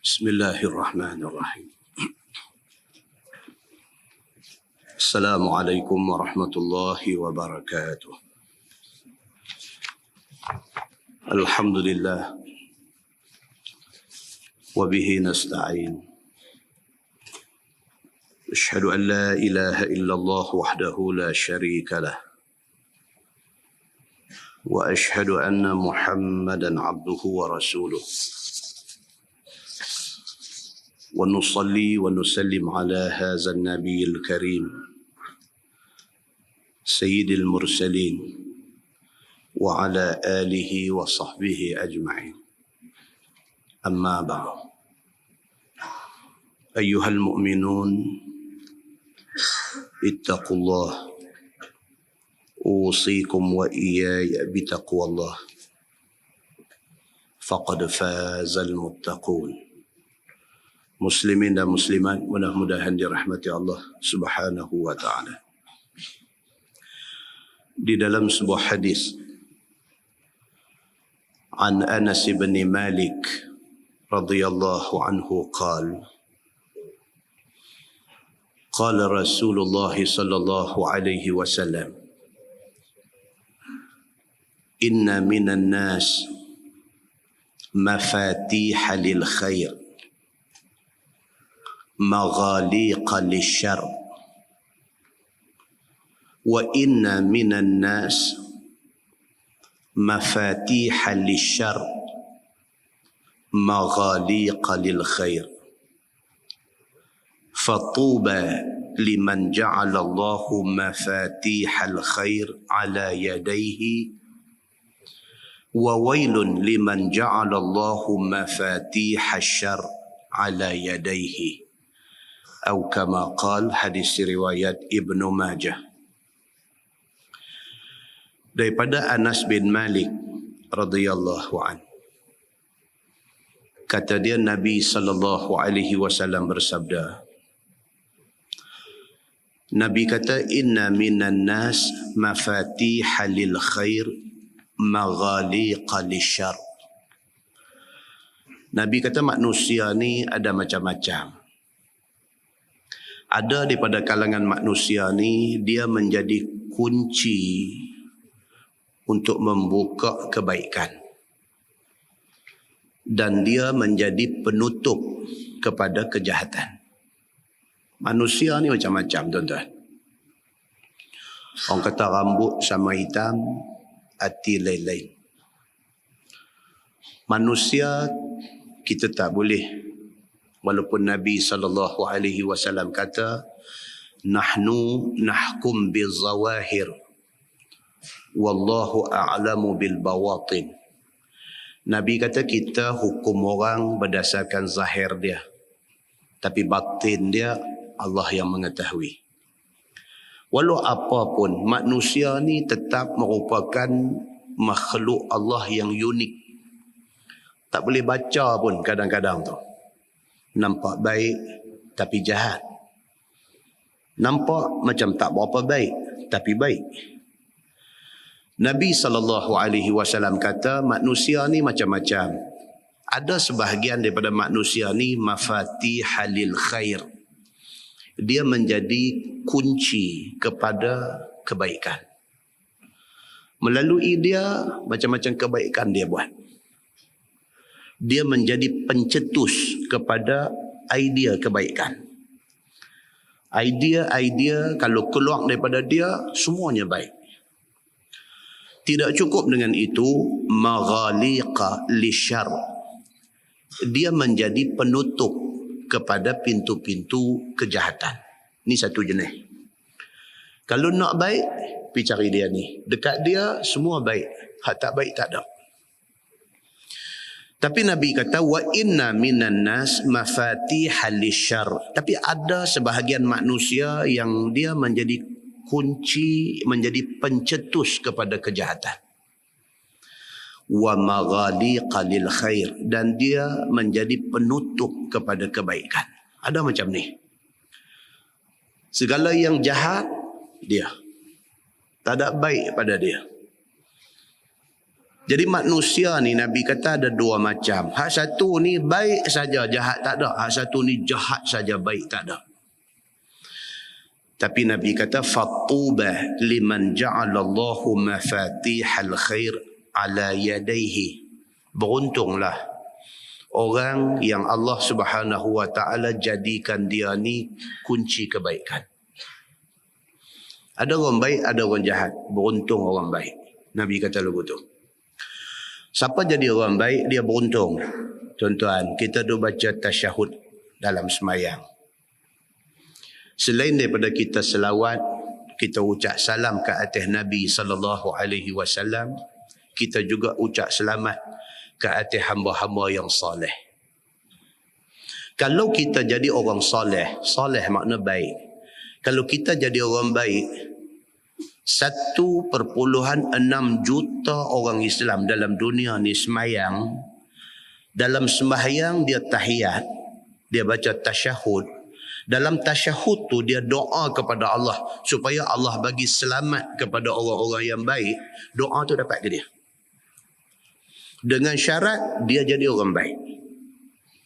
Bismillahirrahmanirrahim. Assalamualaikum warahmatullahi wabarakatuh. Alhamdulillah. Wabihi nasta'in. Ashhadu an la ilaha illallah wahdahu la syarika lah. Wa ashhadu anna Muhammadan abduhu wa rasuluh. ونصلي ونسلم على هذا النبي الكريم سيد المرسلين وعلى آله وصحبه أجمعين أما بعد أيها المؤمنون اتقوا الله أوصيكم وإياي بتقوى الله فقد فاز المتقون. Muslimin dan muslimat, mudah-mudahan dirahmati Allah Subhanahu wa taala. Di dalam sebuah hadis an Anas bin Malik radhiyallahu anhu qala qala Rasulullah sallallahu alaihi wasallam inna minan nas mafatih lil khair مغاليق للشر وإن من الناس مفاتيح للشر مغاليق للخير فطوبى لمن جعل الله مفاتيح الخير على يديه وويل لمن جعل الله مفاتيح الشر على يديه. Atau kama qal, hadis riwayat Ibnu Majah. Daripada Anas bin Malik radhiyallahu an. Kata dia, Nabi sallallahu alaihi wasallam bersabda. Nabi kata, inna minan nas mafatihal lil khair maghaliqa lisyarr. Nabi kata manusia ni ada macam-macam. Ada daripada kalangan manusia ni, dia menjadi kunci untuk membuka kebaikan. Dan dia menjadi penutup kepada kejahatan. Manusia ni macam-macam, tuan-tuan. Orang kata rambut sama hitam, hati lain-lain. Manusia kita tak boleh. Walaupun Nabi SAW kata, Nahnu nahkum bil-zawahir, Wallahu a'lamu bil-bawatin. Nabi kata kita hukum orang berdasarkan zahir dia. Tapi batin dia, Allah yang mengetahui. Walau apapun, manusia ni tetap merupakan makhluk Allah yang unik. Tak boleh baca pun kadang-kadang tu. Nampak baik tapi jahat. Nampak macam tak berapa baik tapi baik. Nabi SAW kata manusia ni macam-macam. Ada sebahagian daripada manusia ni mafatihal lil khair. Dia menjadi kunci kepada kebaikan. Melalui dia macam-macam kebaikan dia buat. Dia menjadi pencetus kepada idea kebaikan. Idea kalau keluar daripada dia, semuanya baik. Tidak cukup dengan itu, maghaliqa lisyarr. Dia menjadi penutup kepada pintu-pintu kejahatan. Ini satu jenis. Kalau nak baik, pergi cari dia ni. Dekat dia, semua baik. Hak tak baik tak ada. Tapi Nabi kata wa inna minan nas mafatihal lisyarr. Tapi ada sebahagian manusia yang dia menjadi kunci, menjadi pencetus kepada kejahatan. Wa maghaliqa lil khair, dan dia menjadi penutup kepada kebaikan. Ada macam ni. Segala yang jahat dia. Tak ada baik pada dia. Jadi manusia ni Nabi kata ada dua macam. Hak satu ni baik saja, jahat tak ada. Hak satu ni jahat saja, baik tak ada. Tapi Nabi kata fattuba liman ja'alallahu mafatihal khair ala yadayhi. Beruntunglah orang yang Allah Subhanahu wa taala jadikan dia ni kunci kebaikan. Ada orang baik, ada orang jahat. Beruntung orang baik. Nabi kata begitu. Siapa jadi orang baik, dia beruntung. Tuan-tuan, kita dah baca tasyahud dalam semayang. Selain daripada kita selawat, kita ucap salam ke atas Nabi SAW, kita juga ucap selamat ke atas hamba-hamba yang soleh. Kalau kita jadi orang soleh, soleh makna baik. Kalau kita jadi orang baik, 1.6 juta orang Islam dalam dunia ni semayang. Dalam sembahyang dia tahiyat, dia baca tasyahud. Dalam tasyahud tu dia doa kepada Allah supaya Allah bagi selamat kepada orang-orang yang baik. Doa tu dapat ke dia? Dengan syarat dia jadi orang baik.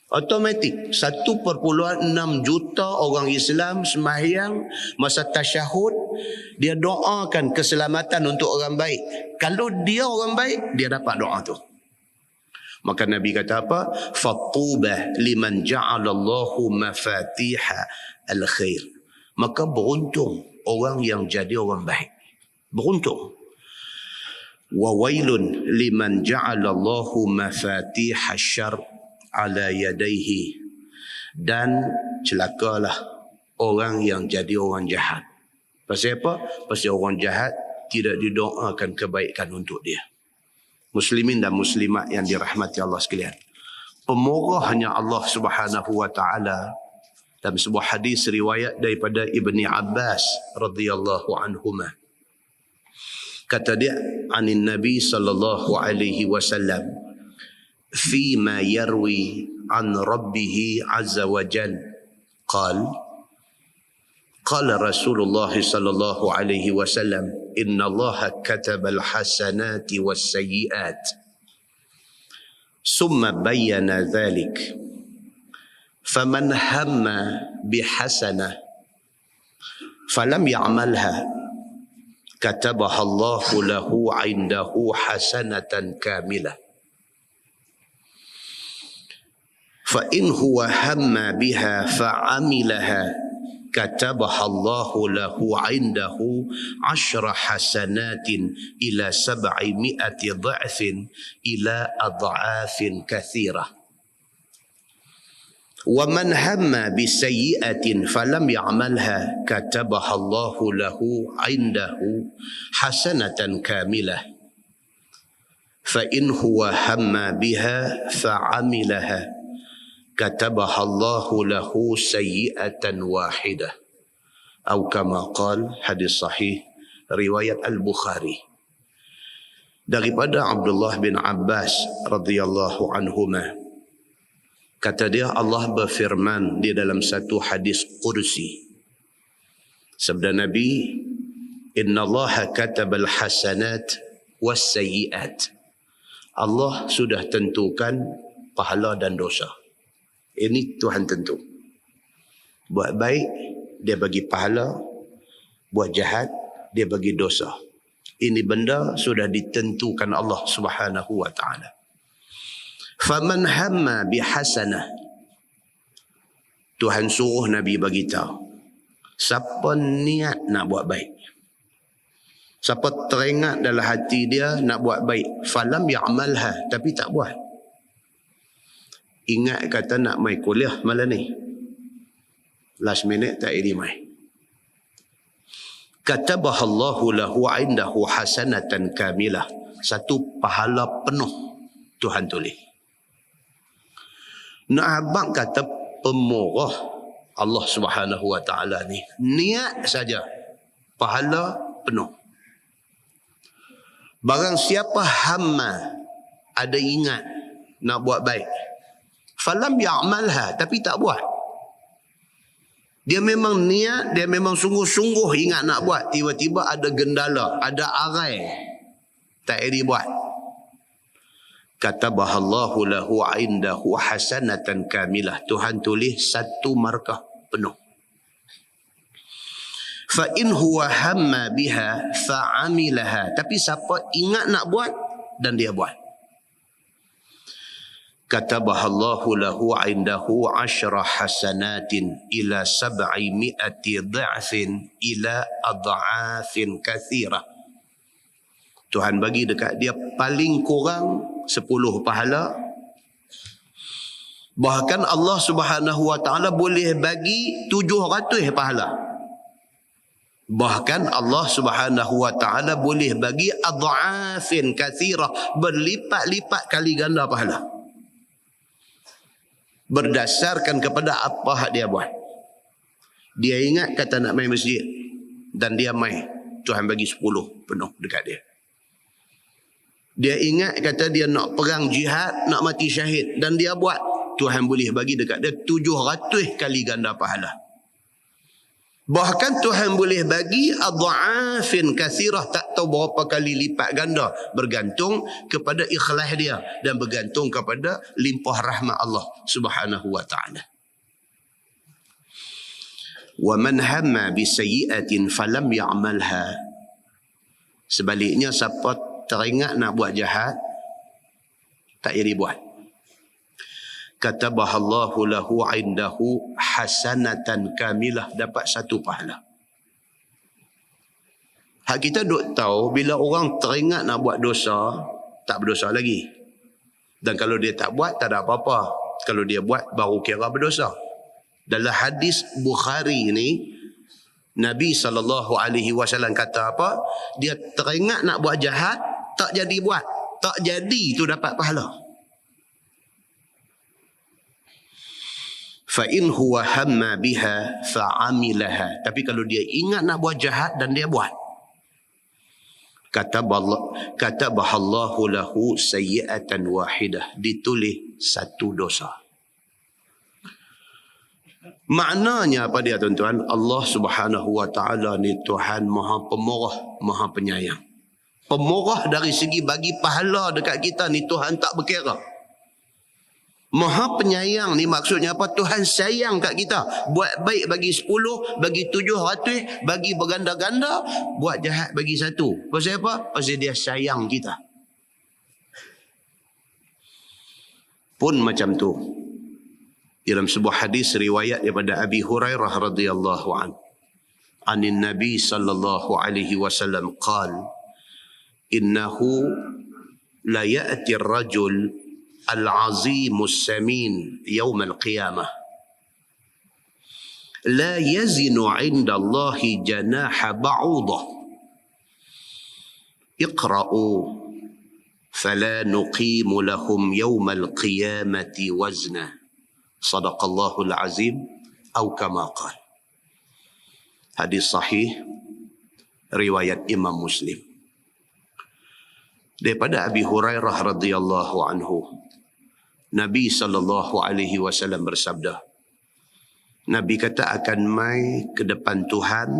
Automatik 1.6 juta orang Islam sembahyang masa tasyahud, dia doakan keselamatan untuk orang baik. Kalau dia orang baik, dia dapat doa tu. Maka Nabi kata apa? Fattuba liman ja'alallahu mafatiha al-khair. Maka beruntung orang yang jadi orang baik. Beruntung. Wa wailun liman ja'alallahu mafatiha syarr ala yadaihi. Dan celakalah orang yang jadi orang jahat. Pasal apa? Pasal orang jahat tidak didoakan kebaikan untuk dia. Muslimin dan muslimat yang dirahmati Allah sekalian, pemurahnya Allah Subhanahu wa taala dalam sebuah hadis riwayat daripada Ibni Abbas radhiyallahu anhuma, kata dia anin Nabi sallallahu alaihi wasallam فيما يروي عن ربه عز وجل قال رسول الله صلى الله عليه وسلم إن الله كتب الحسنات والسيئات ثم بين ذلك فمن هم بحسنة فلم يعملها كتبها الله له عنده حسنة كاملة فإن هو هم بها فعملها كتبها الله له عنده 10 حسنات إلى 700 ضعف إلى أضعاف كثيرة ومن هم بسيئة فلم يعملها كتبها الله له عنده حسنة كاملة فإن هو هم بها فعملها كتبها الله له سيئة واحدة أو كما قال. Hadis sahih riwayat Al-Bukhari daripada Abdullah bin Abbas radhiyallahu anhuma, kata dia Allah berfirman di dalam satu hadis qudsi, sabda Nabi, inna Allah katabal hasanat was sayyiat. Allah sudah tentukan pahala dan dosa. Ini Tuhan tentu. Buat baik, dia bagi pahala. Buat jahat, dia bagi dosa. Ini benda sudah ditentukan Allah Subhanahu wa ta'ala. Faman hamma bihasanah. Tuhan suruh Nabi bagi tahu. Siapa niat nak buat baik, siapa teringat dalam hati dia nak buat baik, falam ya'malha, tapi tak buat. Ingat kata nak mai kuliah malam ni, last minute tak jadi mai. Katabaha Allahu lahu indahu hasanatan kamilah. Satu pahala penuh Tuhan tulis. Nak abang kata pemurah Allah Subhanahu wa ta'ala ni, niat saja pahala penuh. Barang siapa hamma, ada ingat nak buat baik, falam ya'malha, tapi tak buat. Dia memang niat, dia memang sungguh-sungguh ingat nak buat, tiba-tiba ada gendala, ada arai, tak jadi buat. Katabahallahu lahu indahu hasanatan kamilah. Tuhan tulis satu markah penuh. Fa in huwa hamma biha fa'amilaha. Tapi siapa ingat nak buat dan dia buat. Katabahallahu lahu indahu 10 hasanatin ila 700 dha'fin ila adha'afin kathirah. Tuhan bagi dekat dia paling kurang 10 pahala. Bahkan Allah Subhanahu wa taala boleh bagi 700 pahala. Bahkan Allah Subhanahu wa taala boleh bagi adha'afin kathirah, berlipat-lipat kali ganda pahala. Berdasarkan kepada apa hak dia buat. Dia ingat kata nak main masjid dan dia main, Tuhan bagi 10 penuh dekat dia. Dia ingat kata dia nak perang jihad, nak mati syahid dan dia buat, Tuhan boleh bagi dekat dia 700 kali ganda pahala. Bahkan Tuhan boleh bagi adha'afin kathirah, tak tahu berapa kali lipat ganda, bergantung kepada ikhlas dia dan bergantung kepada limpah rahmat Allah Subhanahu wa taala. Wa man hamma bi sayyi'atin falam ya'malha. Sebaliknya, siapa teringat nak buat jahat tak jadi buat, katabahallahu lahu indahu hasanatan kamilah, dapat 1 pahala. Hak kita duk tahu bila orang teringat nak buat dosa, tak berdosa lagi. Dan kalau dia tak buat, tak ada apa-apa. Kalau dia buat, baru kira berdosa. Dalam hadis Bukhari ni, Nabi SAW kata apa? Dia teringat nak buat jahat, tak jadi buat. Tak jadi tu dapat pahala. Fa in huwa hamma biha fa'amilaha. Tapi kalau dia ingat nak buat jahat dan dia buat, katabahallahu lahu sayyi'atan wahidah, ditulis 1 dosa. Maknanya apa dia tuan-tuan? Allah Subhanahu wa taala ni Tuhan Maha Pemurah, Maha Penyayang. Pemurah dari segi bagi pahala dekat kita ni Tuhan tak berkira. Maha Penyayang ni maksudnya apa? Tuhan sayang kat kita. Buat baik bagi 10, bagi 700, bagi berganda-ganda, buat jahat bagi 1. Pasal apa? Pasal dia sayang kita. Pun macam tu. Dalam sebuah hadis riwayat daripada Abi Hurairah radhiyallahu an. Anin Nabi sallallahu alaihi wasallam qala innahu la ya'ti ar-rajul al-'azimus samin yawm al-qiyamah la yazinu 'inda Allahi janaha ba'udah iqra'u fala nuqimu lahum yawm al-qiyamati wazna sadaqallahul azim atau kama qala. Hadis sahih riwayat Imam Muslim. Daripada Abi Hurairah radhiyallahu anhu, Nabi sallallahu alaihi wasallam bersabda, Nabi kata akan mai ke depan Tuhan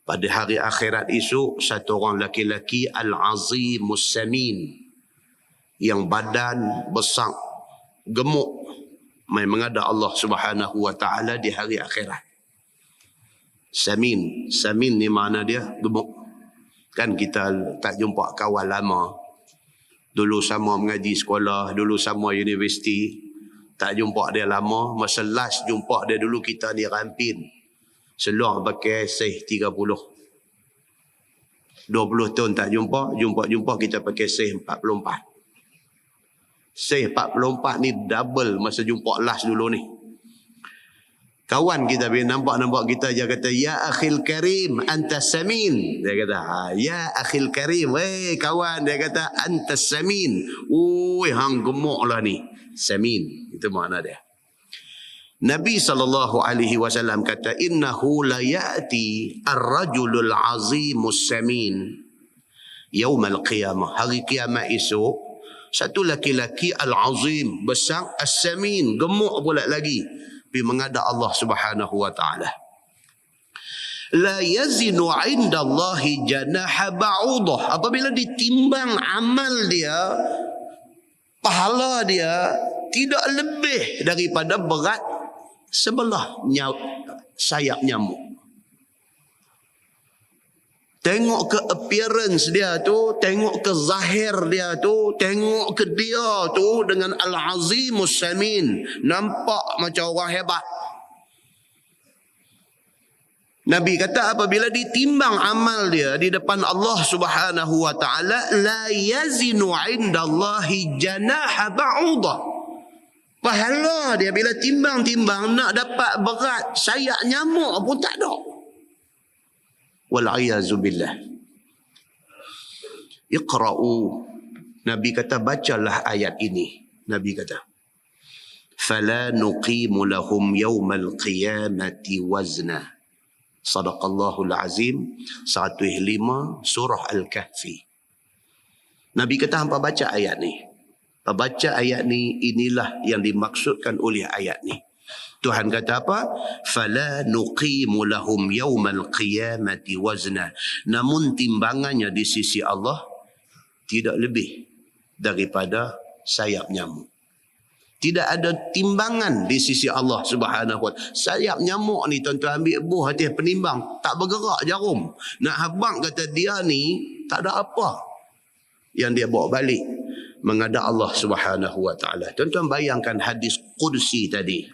pada hari akhirat esok satu orang laki-laki al-azimus samin, yang badan besar, gemuk, mai menghadap Allah Subhanahu wa taala di hari akhirat. Samin, samin ni makna dia gemuk. Kan kita tak jumpa kawan lama. Dulu sama mengaji sekolah, dulu sama universiti. Tak jumpa dia lama. Masa last jumpa dia dulu kita di Rampin. Seluar pakai seh 30. 20 tahun tak jumpa. Jumpa kita pakai seh 44. Seh 44 ni double masa jumpa last dulu ni. Kawan kita bila nampak kita, dia kata, ya akhil karim anta samin. Dia kata, ya akhil karim, weh kawan, dia kata anta samin. Oi, hang gemuk lah ni. Samin, itu makna dia. Nabi SAW kata, innahu la ya'ti ar-rajulul azimus samin yaumal qiyamah. Hari kiamat esok, satu laki-laki al-azim, besar, as-samin, gemuk pula lagi, pergi menghadap Allah Subhanahu wa taala. La yazinu 'inda Allahi janaha ba'udah. Apabila ditimbang amal dia, pahala dia tidak lebih daripada berat sebelah sayap nyamuk. Tengok ke appearance dia tu, tengok ke zahir dia tu, tengok ke dia tu dengan Al-Azimus Samin. Nampak macam orang hebat. Nabi kata apabila ditimbang amal dia di depan Allah Subhanahu wa taala, la yazinu 'indallahi janaha ba'udah. Pahala dia bila timbang-timbang nak dapat berat sayap nyamuk pun tak ada. Wal'iyazu billah. Iqra'u. Nabi kata bacalah ayat ini. Nabi kata fala nuqimu lahum yawmal qiyamati wazna. Sadaqallahul azim. 105 surah Al-Kahfi. Nabi kata hampa baca ayat ni. Baca ayat ni, inilah yang dimaksudkan oleh ayat ni. Tuhan kata apa? Fala nuqimu lahum yawmal qiyamati wazna. Namun timbangannya di sisi Allah tidak lebih daripada sayap nyamuk. Tidak ada timbangan di sisi Allah Subhanahu wa taala. Sayap nyamuk ni tuan-tuan ambil buah atas penimbang, tak bergerak jarum. Nak habang kata dia ni tak ada apa yang dia bawa balik menghadap Allah Subhanahu wa taala. Tuan-tuan bayangkan hadis qudsi tadi.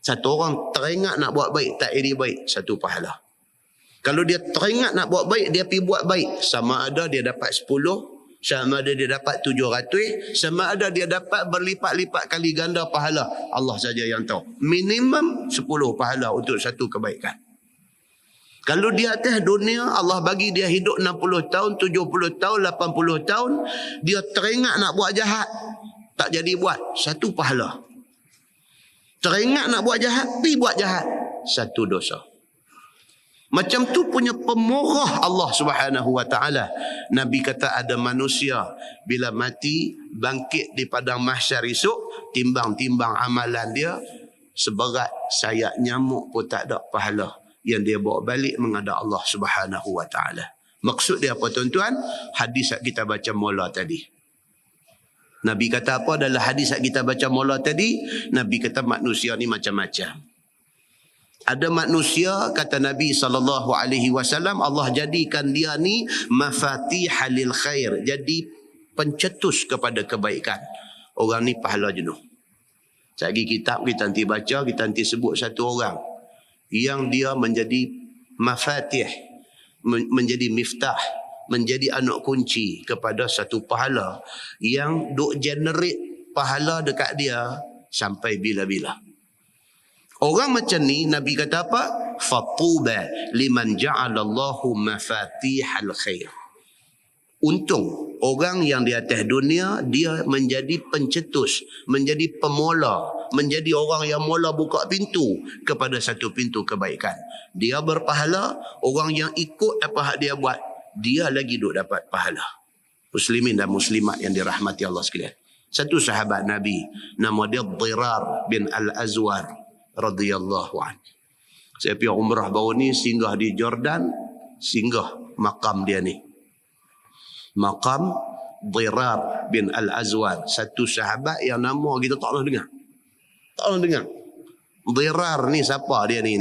Satu orang teringat nak buat baik, tak jadi baik, satu pahala. Kalau dia teringat nak buat baik, dia pergi buat baik. Sama ada dia dapat 10, sama ada dia dapat 700, sama ada dia dapat berlipat-lipat kali ganda pahala. Allah saja yang tahu. Minimum 10 pahala untuk satu kebaikan. Kalau di atas dunia, Allah bagi dia hidup 60 tahun, 70 tahun, 80 tahun. Dia teringat nak buat jahat, tak jadi buat, satu pahala. Teringat nak buat jahat, pergi buat jahat, satu dosa. Macam tu punya pemurah Allah Subhanahu wa taala. Nabi kata ada manusia bila mati bangkit di padang mahsyar esok, timbang-timbang amalan dia seberat sayap nyamuk pun tak ada pahala yang dia bawa balik menghadap Allah Subhanahu wa taala. Maksud dia apa tuan-tuan? Hadis yang kita baca mula tadi. Nabi kata apa dalam hadis yang kita baca mula tadi? Nabi kata manusia ni macam-macam. Ada manusia, kata Nabi SAW, Allah jadikan dia ni mafatihal khair, jadi pencetus kepada kebaikan. Orang ni pahala jenuh. Sagi kitab kita nanti baca, kita nanti sebut satu orang yang dia menjadi mafatih, menjadi miftah, menjadi anak kunci kepada satu pahala yang duk generate pahala dekat dia sampai bila-bila. Orang macam ni Nabi kata apa? Fatuba liman ja'alallahu mafatihal khair. Untung orang yang di atas dunia dia menjadi pencetus, menjadi pemula, menjadi orang yang mula buka pintu kepada satu pintu kebaikan. Dia berpahala, orang yang ikut apa hak dia buat, dia lagi duk dapat pahala. Muslimin dan muslimat yang dirahmati Allah sekalian. Satu sahabat Nabi, nama dia Dirar bin Al-Azwar radhiyallahu anhu. Saya pergi umrah baru ni, singgah di Jordan, singgah makam dia ni. Makam Dirar bin Al-Azwar, satu sahabat yang nama kita tak pernah dengar. Tak pernah dengar. Dirar ni siapa dia ni?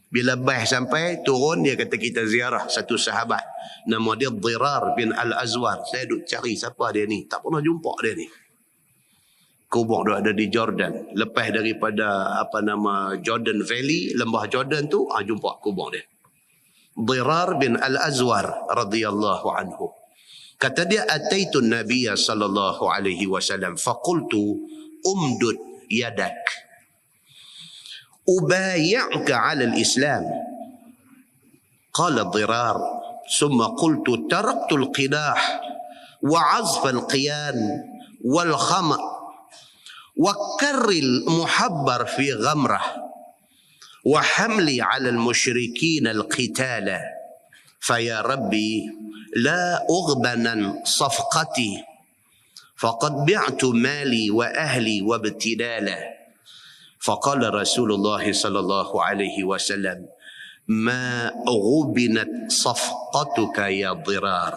Bila baih sampai turun, dia kata kita ziarah satu sahabat. Nama dia Dirar bin Al-Azwar. Saya duk cari siapa dia ni. Tak pernah jumpa dia ni. Kubur dia ada di Jordan. Lepas daripada Jordan Valley, lembah Jordan tu, jumpa kubur dia. Dirar bin Al-Azwar radhiyallahu anhu. Kata dia, ataitun Nabiya sallallahu alaihi wasallam faqultu umdud yadak ubayi'ka 'ala al-Islam. Qala Dirar, summa qultu taraktu al-qidah wa 'azf al-qiyan wal khamr wa karril muhabbar fi ghamrah wa hamli 'ala al-musyrikin al-qitala faya rabbi la ughbanan safqati faqad bi'tu mali wa ahli wa ibtidala. فقال رسول الله صلى الله عليه وسلم ما غبنت صفقتك يا ضرار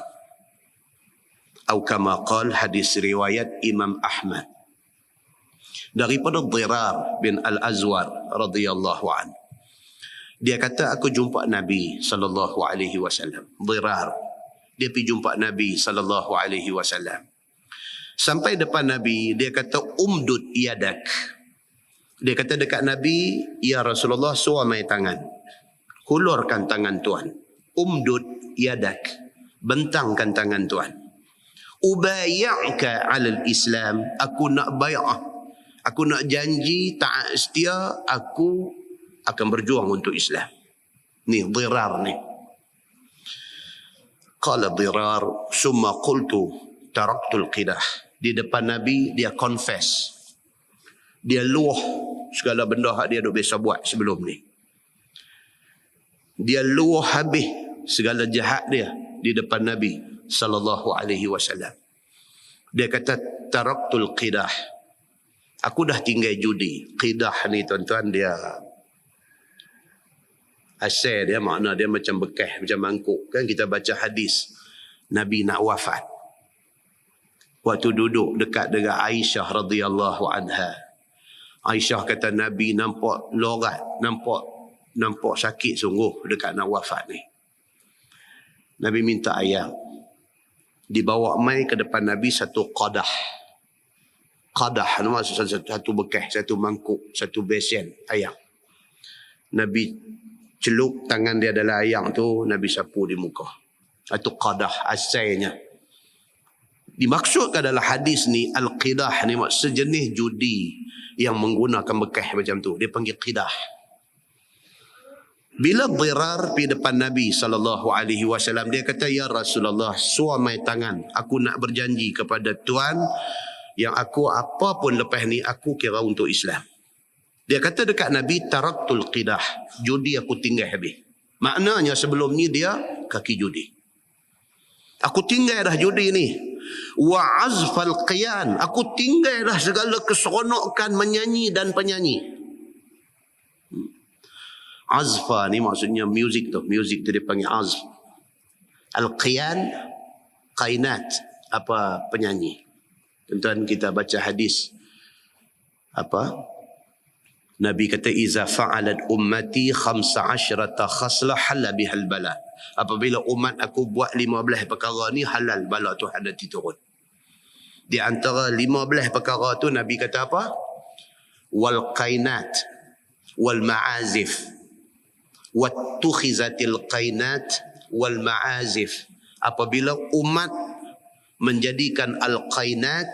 Atau kama qal, hadis riwayat Imam Ahmad. Daripada Dirar bin Al-Azwar radhiyallahu an. Dia kata, aku jumpa Nabi sallallahu alaihi wasallam. Dirar, dia pergi jumpa Nabi sallallahu alaihi wasallam. Sampai depan Nabi, dia kata, umdud yadak. Dia kata dekat Nabi, ya Rasulullah, suamai tangan. Hulurkan tangan Tuhan. Umdud yadak. Bentangkan tangan Tuhan. Ubayya'ka 'alal Islam. Aku nak bay'ah. Aku nak janji taat setia, aku akan berjuang untuk Islam. Ni Dirar ni. Qala Dirar, summa qultu taraktul qidah. Di depan Nabi dia confess. Dia luah segala benda yang dia duk biasa buat sebelum ni. Dia luah habis segala jahat dia di depan Nabi sallallahu alaihi wasallam. Dia kata, taraktul qidah. Aku dah tinggal judi. Qidah ni tuan-tuan, dia asal dia, makna dia macam bekas, macam mangkuk. Kan kita baca hadis Nabi nak wafat. Waktu duduk dekat dengan Aisyah radhiyallahu anha. Aisyah kata Nabi nampak lorat, nampak sakit sungguh dekat nak wafat ni. Nabi minta ayam. Dibawa mai ke depan Nabi satu qadah. Qadah ni maksud satu bekas, satu mangkuk, satu besen ayam. Nabi celup tangan dia dalam ayam tu, Nabi sapu di muka. Itu qadah asalnya. Dimaksudkan dalam hadis ni, al-qidah ni sejenis judi yang menggunakan bekas macam tu. Dia panggil qidah. Bila Dirar pergi depan Nabi SAW, dia kata, ya Rasulullah, suamai tangan. Aku nak berjanji kepada Tuhan yang aku apa pun lepas ni, aku kira untuk Islam. Dia kata dekat Nabi, taraktul qidah. Judi aku tinggal habis. Maknanya sebelum ni dia kaki judi. Aku tinggal dah judi ni. Wa azfal qiyan. Aku tinggal dah segala keseronokan menyanyi dan penyanyi. Azfa ni maksudnya muzik tu. Muzik tu dia panggil azf. Al-qiyan, qainat. Apa penyanyi. Tuan-tuan kita baca hadis. Apa? Nabi kata, iza fa'alat ummati 15 khaslah halla bihal bala. Apabila umat aku buat 15 perkara ni, halal bala Tuhan nanti turun. Di antara 15 perkara tu Nabi kata apa? Wal qainat wal ma'azif. Wattukhizatil qainat wal ma'azif. Apabila umat menjadikan al-qainat,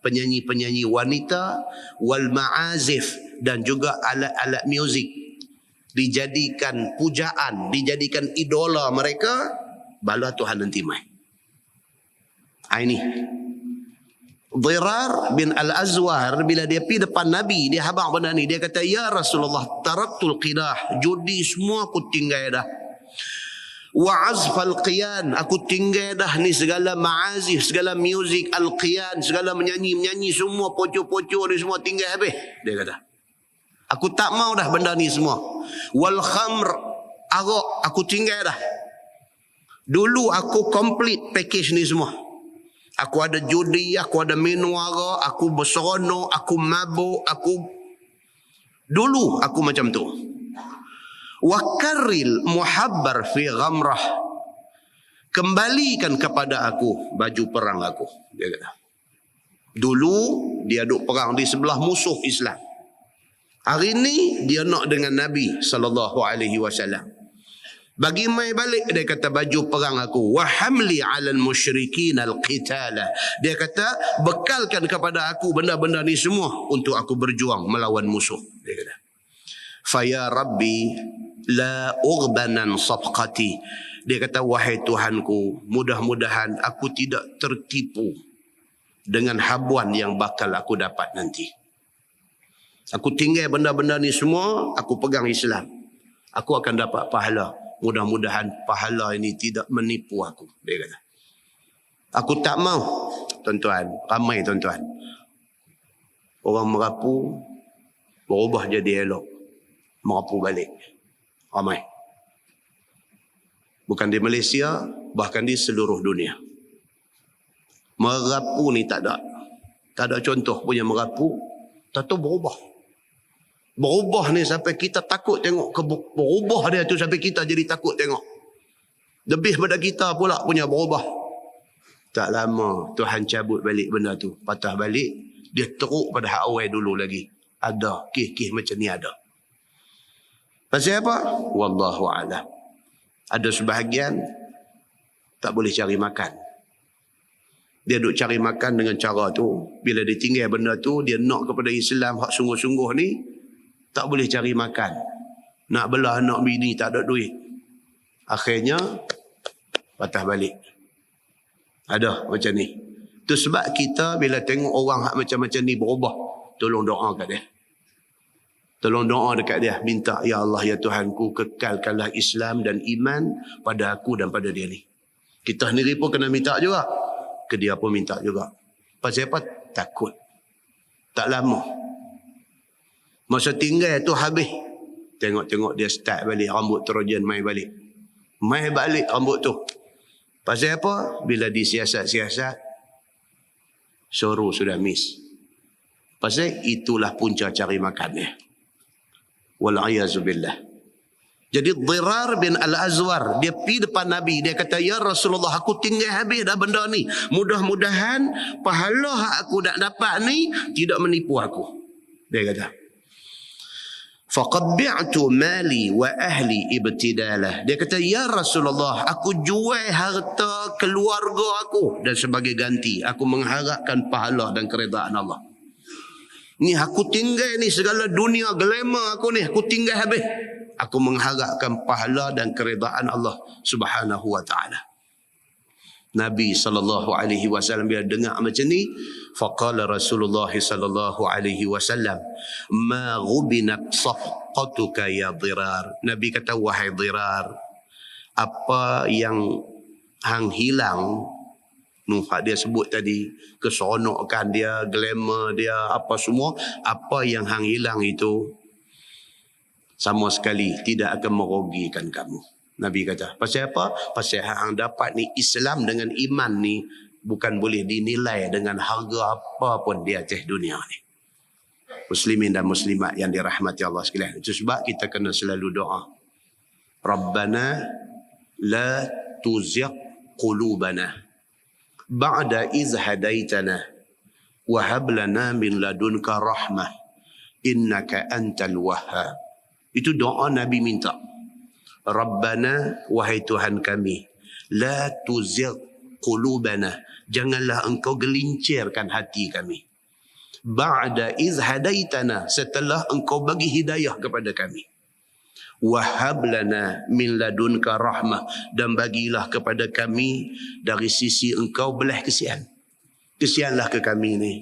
penyanyi-penyanyi wanita, wal ma'azif, dan juga alat-alat muzik dijadikan pujaan, dijadikan idola mereka, bala Tuhan nanti mai. Ini Dirar bin Al-Azwar bila dia pergi depan Nabi, dia habaq benda ni, dia kata, ya Rasulullah, taraktul qidah, judi semua aku tinggal dah. Wa azfal qiyan, aku tinggal dah ni segala ma'azif, segala muzik, al-qiyan, segala menyanyi semua, pocok-pocok ni semua tinggal habis. Dia kata, aku tak mau dah benda ni semua. Wal khamr, arak, aku tinggal dah. Dulu aku complete package ni semua. Aku ada judi, aku ada minum arak, aku berseronok, aku mabuk, dulu aku macam tu. Wa karril muhabbar fi ghamrah, kembalikan kepada aku baju perang aku, dia kata. Dulu dia duk perang di sebelah musuh Islam. Hari ni dia nak dengan Nabi SAW. Bagi mai balik, dia kata, baju perang aku. Wa hamli 'alal musyrikin al-qitala. Dia kata, bekalkan kepada aku benda-benda ni semua untuk aku berjuang melawan musuh. Dia kata, fa ya rabbi la ughbanan sabqati. Dia kata, wahai Tuhanku, mudah-mudahan aku tidak tertipu dengan habuan yang bakal aku dapat nanti. Aku tinggal benda-benda ni semua, aku pegang Islam. Aku akan dapat pahala. Mudah-mudahan pahala ini tidak menipu aku. Dia kata, aku tak mau, tuan-tuan, ramai tuan-tuan, orang merapu berubah jadi elok, merapu balik. Ramai. Bukan di Malaysia, bahkan di seluruh dunia. Merapu ni tak ada. Tak ada contoh punya merapu. Tak tahu berubah. Berubah ni sampai kita takut tengok. Berubah dia tu sampai kita jadi takut tengok. Lebih pada kita pula punya berubah. Tak lama Tuhan cabut balik benda tu. Patah balik. Dia teruk pada hak awal dulu lagi. Ada. Kih-kih macam ni ada. Pasal apa? Wallahu a'lam. Ada sebahagian tak boleh cari makan. Dia duk cari makan dengan cara tu. Bila dia tinggal benda tu, dia nak kepada Islam hak sungguh-sungguh ni, tak boleh cari makan. Nak belah anak bini tak ada duit. Akhirnya patah balik. Ada macam ni. Tu sebab kita bila tengok orang hak macam-macam ni berubah, tolong doa kat dia. Tolong doa dekat dia. Minta, ya Allah, ya Tuhanku, kekalkanlah Islam dan iman pada aku dan pada dia ni. Kita sendiri pun kena minta juga. Ke dia pun minta juga. Pasal apa? Takut. Tak lama. Masa tinggal tu habis. Tengok-tengok dia start balik. Rambut terojan main balik. Main balik rambut tu. Pasal apa? Bila disiasat-siasat, suruh sudah miss. Pasal itulah punca cari makan dia. Wal'ayazubillah. Jadi Dirar bin Al-Azwar, dia pergi depan Nabi. Dia kata, ya Rasulullah, aku tinggal habis dah benda ni. Mudah-mudahan pahala aku nak dapat ni tidak menipu aku. Dia kata, faqad bi'tu mali wa ahli ibtidalah. Dia kata, ya Rasulullah, aku jual harta keluarga aku dan sebagai ganti aku mengharapkan pahala dan keredaan Allah. Ni aku tinggal ni segala dunia glamour aku ni, aku tinggal habis. Aku mengharapkan pahala dan keredaan Allah Subhanahu wa taala. Nabi SAW bila dengar macam ni, faqala Rasulullah SAW, ma ghubinat safqatuka ya Dirar. Nabi kata, wahai Dirar, apa yang hang hilang, hak dia sebut tadi, keseronokan dia, glamour dia, apa semua, apa yang hang hilang itu sama sekali tidak akan merugikan kamu. Nabi kata, pasal apa? Pasal hang dapat ni Islam dengan iman ni bukan boleh dinilai dengan harga apa pun di atas dunia ni. Muslimin dan muslimat yang dirahmati Allah sekalian. Itu sebab kita kena selalu doa. Rabbana la tuzigh qulubana ba'da iz hadaitana wa hab lana min ladunka rahmah innaka antal wahhab. Itu doa Nabi minta. Rabbana, wahai Tuhan kami, la tuzigh qulubana, janganlah engkau gelincirkan hati kami. Ba'da iz hadaitana, setelah engkau bagi hidayah kepada kami. Wahab lana min ladunka rahmah, dan bagilah kepada kami dari sisi engkau belah kesian. Kesianlah ke kami ni.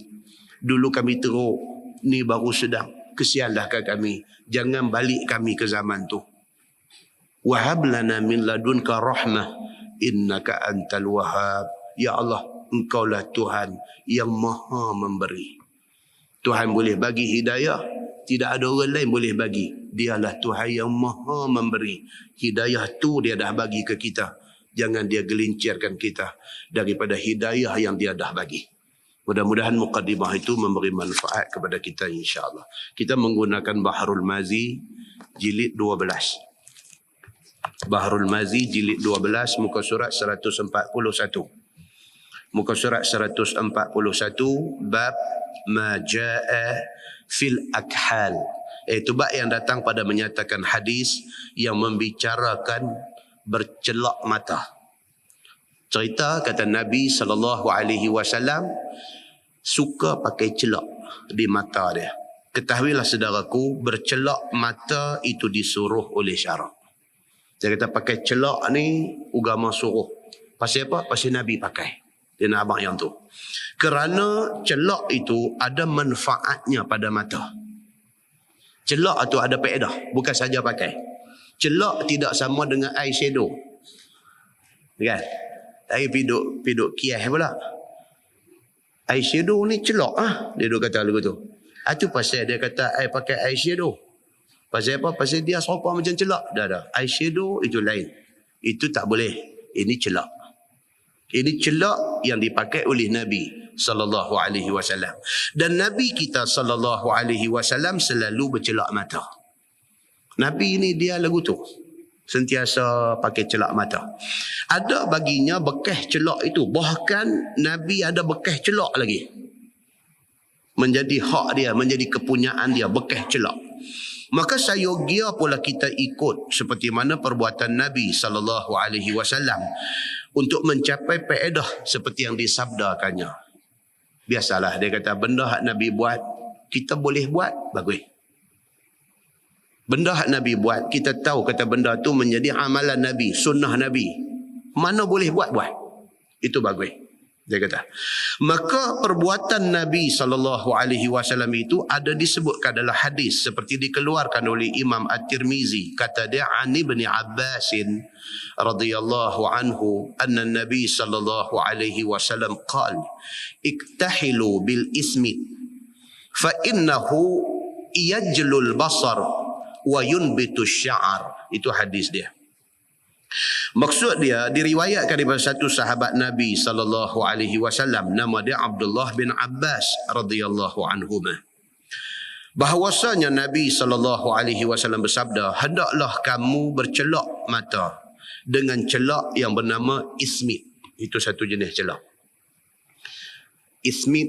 Dulu kami teruk, ni baru sedang. Kesianlah ke kami. Jangan balik kami ke zaman tu. Wahab lana min ladunka rahmah innaka antal wahhab. Ya Allah, engkaulah Tuhan yang maha memberi. Tuhan boleh bagi hidayah, tidak ada orang lain boleh bagi. Dialah Tuhan yang maha memberi. Hidayah tu dia dah bagi ke kita. Jangan dia gelincirkan kita daripada hidayah yang dia dah bagi. Mudah-mudahan muqaddimah itu memberi manfaat kepada kita insya-Allah. Kita menggunakan Bahrul Mazi jilid 12. Bahrul Mazi jilid 12 muka surat 141. Muka surat 141 bab ma jaa fil akhal. Itu bab yang datang pada menyatakan hadis yang membicarakan bercelak mata. Cerita kata Nabi SAW suka pakai celak di mata dia. Ketahuilah saudaraku, bercelak mata itu disuruh oleh syarak. Saya kata pakai celak ni agama suruh. Pasal apa? Pasal Nabi pakai. Dia nak abang yang tu. Kerana celak itu ada manfaatnya pada mata. Celak itu ada faedah, bukan saja pakai. Celak tidak sama dengan eyeshadow. Kan? Saya piduk kias pula. Eyeshadow ni celak dia duk kata lagu tu. Itu pasal dia kata I pakai eyeshadow. Pasal apa? Pasal dia serupa macam celak. Dah. Eyeshadow itu lain. Itu tak boleh. Ini celak. Ini celak yang dipakai oleh Nabi sallallahu alaihi wasallam. Dan Nabi kita sallallahu alaihi wasallam selalu bercelak mata. Nabi ini dia lagu tu. Sentiasa pakai celak mata. Ada baginya bekas celak itu. Bahkan Nabi ada bekas celak lagi. Menjadi hak dia, menjadi kepunyaan dia, bekas celak. Maka sayogia pula kita ikut seperti mana perbuatan Nabi sallallahu alaihi wasallam untuk mencapai faedah seperti yang disabdakannya. Biasalah dia kata benda hak Nabi buat, kita boleh buat, bagus. Benda hak Nabi buat, kita tahu kata benda tu menjadi amalan Nabi, sunnah Nabi. Mana boleh buat, buat. Itu bagus. Dia kata. Maka perbuatan Nabi SAW itu ada disebutkan dalam hadis seperti dikeluarkan oleh Imam At-Tirmizi. Kata dia, Ani bin Abbasin radhiyallahu anhu, anna Nabi SAW qal, iktahilu bil ismi, fa innahu yajlul basar wa yunbitu sya'ar. Itu hadis dia. Maksud dia diriwayatkan daripada satu sahabat Nabi sallallahu alaihi wasallam, nama dia Abdullah bin Abbas radhiyallahu anhuma. Bahawasanya Nabi sallallahu alaihi wasallam bersabda, hendaklah kamu bercelak mata dengan celak yang bernama ismit. Itu satu jenis celak. Ismit,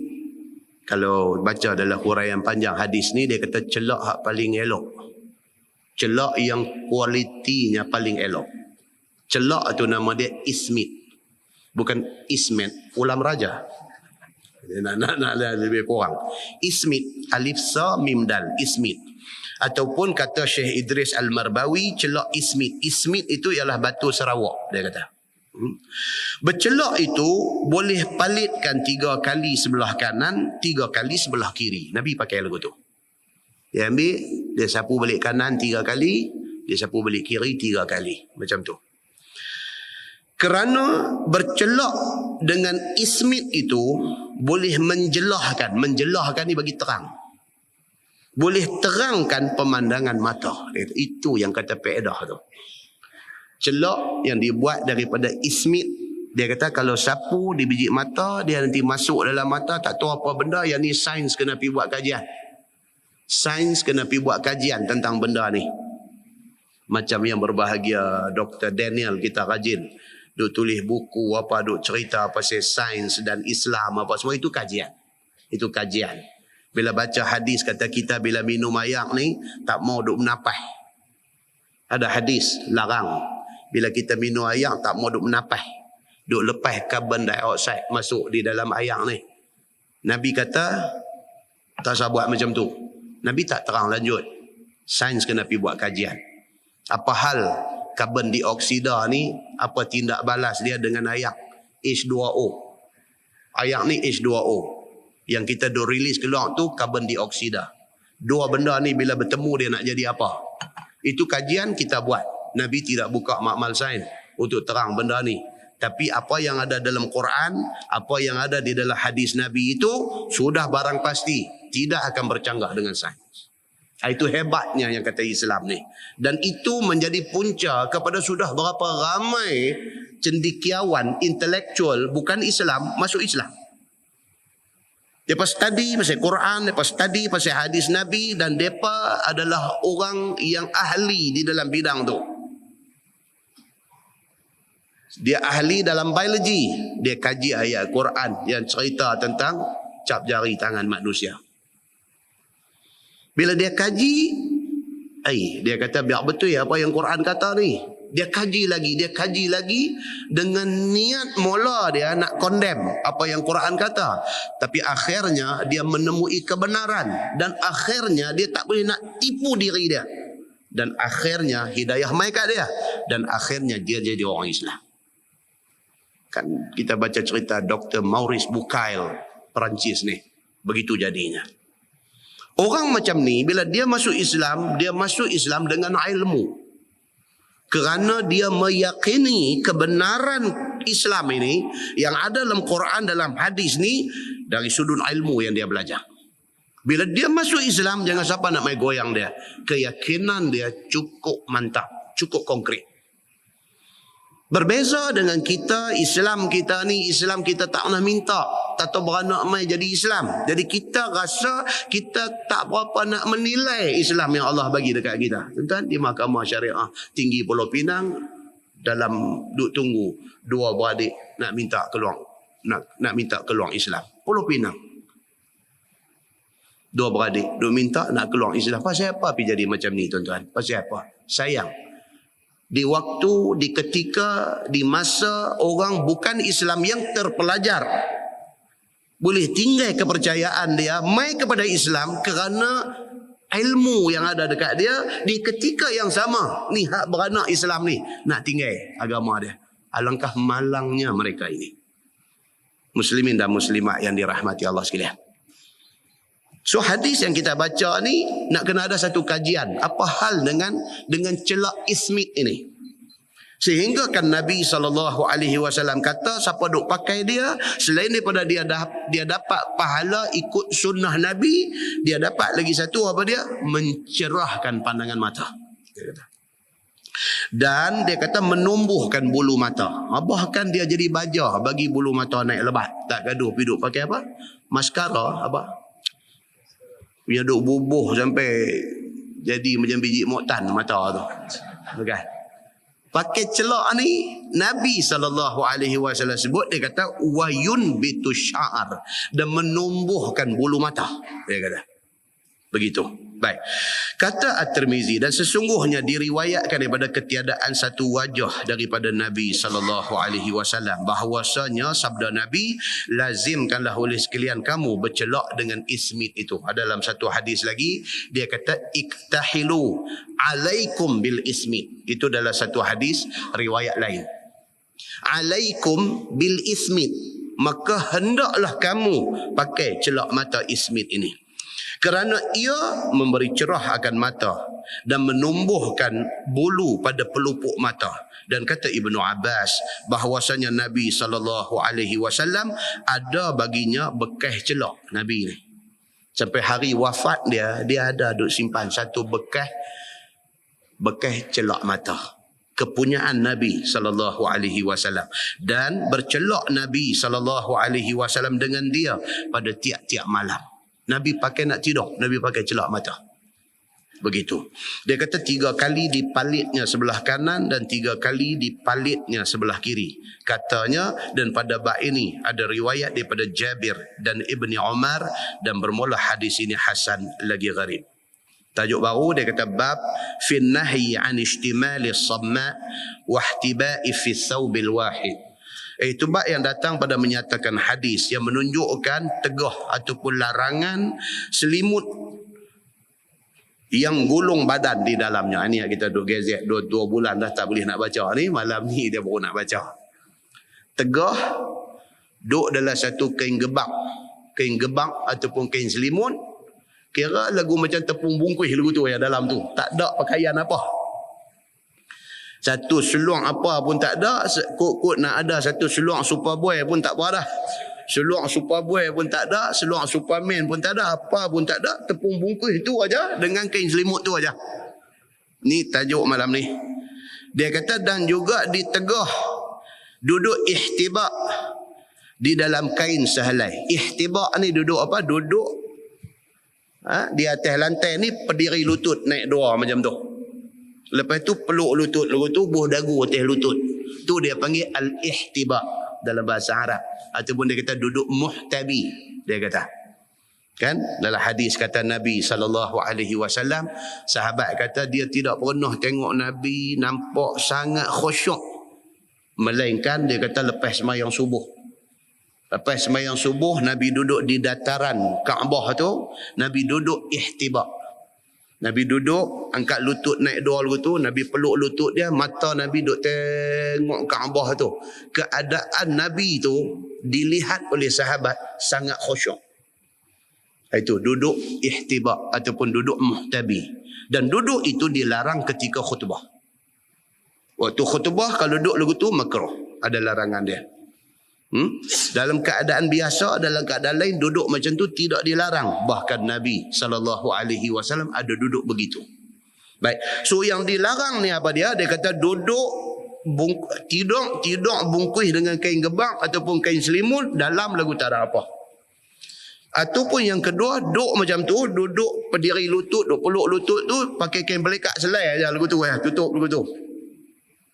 kalau baca dalam huraian panjang hadis ni, dia kata celak hak paling elok. Celak yang kualitinya paling elok. Celak tu nama dia ismit. Bukan ismet, ulam raja. Nak lebih kurang. Ismit, alif sa mim dal, ismit. Ataupun kata Syekh Idris Al-Marbawi, celak ismit. Ismit itu ialah batu Sarawak, dia kata. Bercelak itu boleh palitkan 3 kali sebelah kanan, 3 kali sebelah kiri. Nabi pakai lagu tu. Dia ambil, dia sapu balik kanan 3 kali, dia sapu balik kiri 3 kali. Macam tu. Kerana bercelak dengan ismit itu boleh menjelahkan. Menjelahkan ni bagi terang. Boleh terangkan pemandangan mata. Itu yang kata faedah tu. Celak yang dibuat daripada ismit, dia kata kalau sapu di biji mata, dia nanti masuk dalam mata, tak tahu apa benda. Yang ni sains kena pergi buat kajian. Sains kena pergi buat kajian tentang benda ni. Macam yang berbahagia Dr. Daniel kita rajin duk tulis buku apa, duk cerita pasal sains dan Islam apa semua, itu kajian. Itu kajian. Bila baca hadis kata kita bila minum air ni tak mau duk menapah. Ada hadis larang. Bila kita minum air tak mau duk menapah. Duk lepas carbon dioxide masuk di dalam air ni. Nabi kata tak usah buat macam tu. Nabi tak terang lanjut. Sains kena pergi buat kajian. Apa hal karbon dioksida ni, apa tindak balas dia dengan air H2O. Air ni H2O. Yang kita dah release keluar tu karbon dioksida. Dua benda ni bila bertemu dia nak jadi apa? Itu kajian kita buat. Nabi tidak buka makmal sains untuk terang benda ni. Tapi apa yang ada dalam Quran, apa yang ada di dalam hadis Nabi itu sudah barang pasti tidak akan bercanggah dengan sains. Itu hebatnya yang kata Islam ni. Dan itu menjadi punca kepada sudah berapa ramai cendekiawan intelektual bukan Islam masuk Islam. Mereka study pasal Quran, mereka study pasal hadis Nabi, dan mereka adalah orang yang ahli di dalam bidang tu. Dia ahli dalam biologi. Dia kaji ayat Quran yang cerita tentang cap jari tangan manusia. Bila dia kaji, dia kata biar betul ya apa yang Quran kata ni. Dia kaji lagi dengan niat mula dia nak condemn apa yang Quran kata. Tapi akhirnya dia menemui kebenaran, dan akhirnya dia tak boleh nak tipu diri dia. Dan akhirnya hidayah mai kat dia, dan akhirnya dia jadi orang Islam. Kan kita baca cerita Dr. Maurice Bucaille, Perancis ni. Begitu jadinya. Orang macam ni bila dia masuk Islam dengan ilmu. Kerana dia meyakini kebenaran Islam ini yang ada dalam Quran, dalam hadis ni, dari sudut ilmu yang dia belajar. Bila dia masuk Islam, jangan siapa nak main goyang dia. Keyakinan dia cukup mantap, cukup konkret. Berbeza dengan kita, Islam kita ni, Islam kita tak pernah minta tato beranak mai jadi Islam. Jadi kita rasa kita tak berapa nak menilai Islam yang Allah bagi dekat kita. Tuan-tuan, di Mahkamah Syariah Tinggi Pulau Pinang, dalam duk tunggu dua beradik nak minta keluar, nak minta keluar Islam. Pulau Pinang. Dua beradik duk minta nak keluar Islam. Pasal apa pergi jadi macam ni, tuan-tuan? Pasal apa? Sayang. Di waktu, di ketika, di masa orang bukan Islam yang terpelajar boleh tinggal kepercayaan dia mai kepada Islam kerana ilmu yang ada dekat dia, di ketika yang sama ni hak beranak Islam ni nak tinggal agama dia. Alangkah malangnya mereka ini. Muslimin dan muslimat yang dirahmati Allah sekalian. So hadis yang kita baca ni nak kena ada satu kajian. Apa hal dengan celak ismit ini? Sehingga kan Nabi SAW kata siapa duk pakai dia, selain daripada dia dapat pahala ikut sunnah Nabi, dia dapat lagi satu apa dia? Mencerahkan pandangan mata. Dia kata. Dan dia kata menumbuhkan bulu mata. Bahkan dia jadi baja bagi bulu mata naik lebat. Tak gaduh pergi pakai apa? Maskara apa? Punya duk bubuh sampai jadi macam biji moktan mata tu. Bukan. Pakai celak ni Nabi SAW sebut, dia kata wayun bitu sya'ar, dan menumbuhkan bulu mata. Dia kata. Begitu. Baik. Kata At-Tirmizi, dan sesungguhnya diriwayatkan daripada ketiadaan satu wajah daripada Nabi SAW, bahawasanya sabda Nabi, lazimkanlah oleh sekalian kamu bercelak dengan ismit itu. Dalam satu hadis lagi dia kata iktahilu alaikum bil ismit. Itu dalam satu hadis riwayat lain. Alaikum bil ismit, maka hendaklah kamu pakai celak mata ismit ini. Kerana ia memberi cerah akan mata dan menumbuhkan bulu pada pelupuk mata. Dan kata Ibnu Abbas bahawasanya Nabi SAW ada baginya bekas celak Nabi ni. Sampai hari wafat dia ada duk simpan satu bekas celak mata. Kepunyaan Nabi SAW. Dan bercelak Nabi SAW dengan dia pada tiap-tiap malam. Nabi pakai nak tidur, Nabi pakai celak mata. Begitu. Dia kata 3 kali dipalitnya sebelah kanan dan 3 kali dipalitnya sebelah kiri. Katanya, dan pada bab ini ada riwayat daripada Jabir dan Ibni Umar, dan bermula hadis ini hasan lagi gharib. Tajuk baru dia kata bab fin nahyi an ihtimali as-samma wa ihtiba'i fi thawbil wahid. Itu bab yang datang pada menyatakan hadis yang menunjukkan tegah ataupun larangan selimut yang gulung badan di dalamnya. Ini yang kita duk gezek 2 bulan dah tak boleh nak baca ni. Malam ni dia baru nak baca. Tegah duk dalam satu kain gebang ataupun kain selimut. Kira lagu macam tepung bungkus lagu tu yang dalam tu. Tak ada pakaian apa. Satu seluang apa pun tak ada. Kot-kot nak ada satu seluang Superboy pun tak apa dah. Seluang Superboy pun tak ada. Seluang Superman pun tak ada. Apa pun tak ada. Tepung bungkus itu aja dengan kain selimut tu aja. Ni tajuk malam ni. Dia kata dan juga ditegah duduk ihtibak di dalam kain sehelai. Ihtibak ni duduk apa? Duduk di atas lantai ni berdiri lutut naik 2 macam tu. Lepas tu peluk lutut, lepas tu buh dagu atas lutut. Tu dia panggil al-ihtiba' dalam bahasa Arab. Ataupun dia kata duduk muhtabi. Dia kata. Kan? Dalam hadis kata Nabi SAW, sahabat kata dia tidak pernah tengok Nabi nampak sangat khusyuk. Melainkan dia kata lepas sembahyang subuh. Lepas sembahyang subuh, Nabi duduk di dataran Kaabah tu. Nabi duduk ihtiba'. Nabi duduk, angkat lutut naik 2 lagu tu, Nabi peluk lutut dia, mata Nabi duduk tengok Kaabah tu. Keadaan Nabi tu dilihat oleh sahabat sangat khusyuk. Itu duduk ihtiba' ataupun duduk muhtabi. Dan duduk itu dilarang ketika khutbah. Waktu khutbah kalau duduk lagu tu makruh. Ada larangan dia. Dalam keadaan biasa, dalam keadaan lain duduk macam tu tidak dilarang. Bahkan Nabi SAW ada duduk begitu. Baik. So yang dilarang ni apa dia? Dia kata duduk tidur bungkus dengan kain gebang ataupun kain selimut, dalam lagu tak ada apa. Ataupun yang kedua, duduk macam tu, duduk berdiri lutut, duduk peluk lutut tu, pakai kain belekat selai aja lagu tu, tutup lagu tu.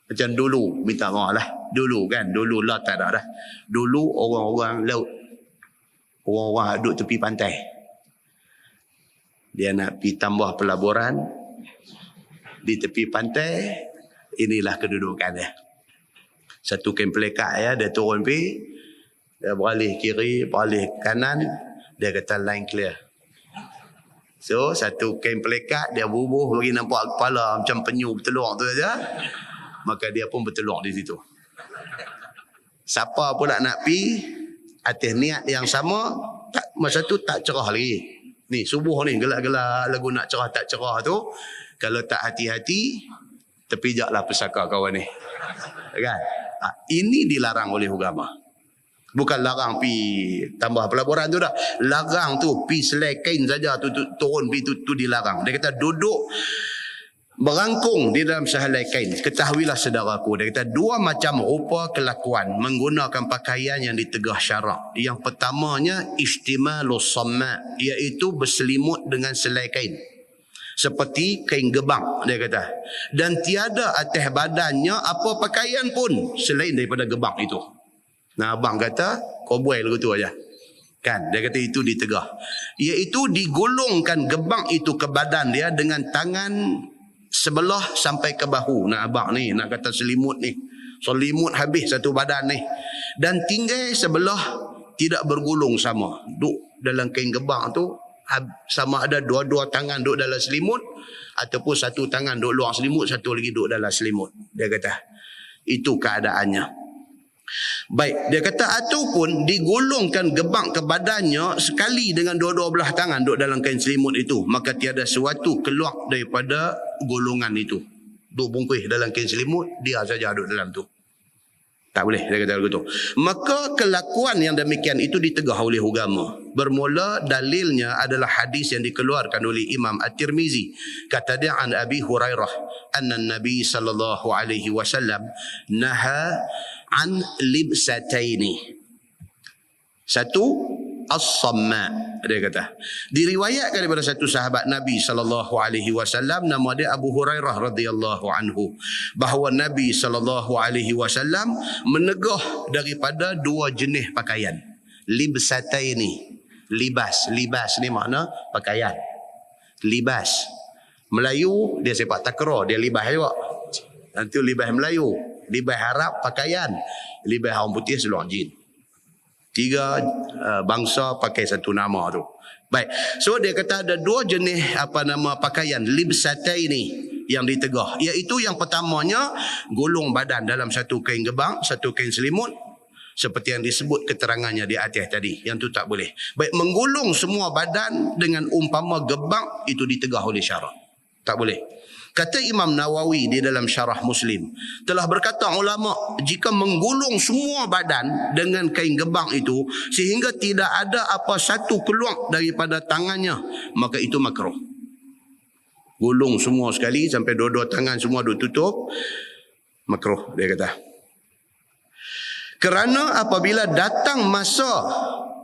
Macam dulu, minta maaf lah. Dulu kan, dulu lah tak ada dah. Dulu orang-orang laut, orang-orang duduk tepi pantai. Dia nak pergi tambah pelaburan di tepi pantai, inilah kedudukan dia. Satu kain belekat ya, dia turun pergi, dia beralih kiri, beralih kanan, dia kata line clear. So satu kain pelekat dia bubuh bagi nampak kepala macam penyu bertelur tu saja. Maka dia pun bertelur di situ. Siapa pula nak pi atas niat yang sama, tak, masa tu tak cerah lagi. Ni subuh ni gelak-gelak lagu nak cerah tak cerah tu, kalau tak hati-hati terpijaklah pesaka kawan ni. Kan? Ini dilarang oleh agama. Bukan larang pi tambah pelaburan tu dah. Larang tu pi selai kain saja tu turun pi tu dilarang. Dia kata duduk berangkung di dalam sehelai kain. Ketahuilah saudaraku, dia kata dua macam rupa kelakuan menggunakan pakaian yang ditegah syarak. Yang pertamanya istimalus samma, iaitu berselimut dengan selai kain. Seperti kain gebang, dia kata. Dan tiada atas badannya apa pakaian pun selain daripada gebang itu. Nah, abang kata, koboi lagu tu aja. Kan, dia kata itu ditegah. Iaitu digulungkan gebang itu ke badan dia dengan tangan sebelah sampai ke bahu. Nah, abang ni nak kata selimut ni. Selimut habis satu badan ni. Dan tinggal sebelah tidak bergulung sama. Duk dalam kain gebang tu, sama ada dua-dua tangan duk dalam selimut, ataupun satu tangan duk luar selimut, satu lagi duk dalam selimut. Dia kata, itu keadaannya. Baik, dia kata ataupun digulungkan gebang ke badannya sekali dengan dua-dua belah tangan duduk dalam kain selimut itu, maka tiada sesuatu keluar daripada gulungan itu. Duduk bungkus dalam kain selimut, dia saja duduk dalam tu. Tak boleh, dia kata begitu. Maka kelakuan yang demikian itu ditegah oleh agama. Bermula dalilnya adalah hadis yang dikeluarkan oleh Imam At-Tirmizi. Kata dia an Abi Hurairah, anna Nabi sallallahu alaihi wasallam naha an libsataini. Satu, as-samma, dia kata. Diriwayatkan daripada satu sahabat Nabi sallallahu alaihi wasallam, nama dia Abu Hurairah radhiyallahu anhu, bahawa Nabi sallallahu alaihi wasallam menegah daripada dua jenis pakaian. Libsataini, libas ni makna pakaian. Libas Melayu dia sepak takraw, dia libas juga. Nanti libas Melayu, libas Arab pakaian, libas orang putih seluar jin. Tiga bangsa pakai satu nama tu. Baik. So dia kata ada dua jenis pakaian libsataini yang ditegah, iaitu yang pertamanya gulung badan dalam satu kain gebang, satu kain selimut, seperti yang disebut keterangannya di atas tadi. Yang tu tak boleh. Baik, menggulung semua badan dengan umpama gebang, itu ditegah oleh syarak. Tak boleh. Kata Imam Nawawi di dalam Syarah Muslim, telah berkata ulama, jika menggulung semua badan dengan kain gebang itu sehingga tidak ada apa satu keluar daripada tangannya, maka itu makruh. Gulung semua sekali sampai dua-dua tangan semua tutup, makruh, dia kata. Kerana apabila datang masa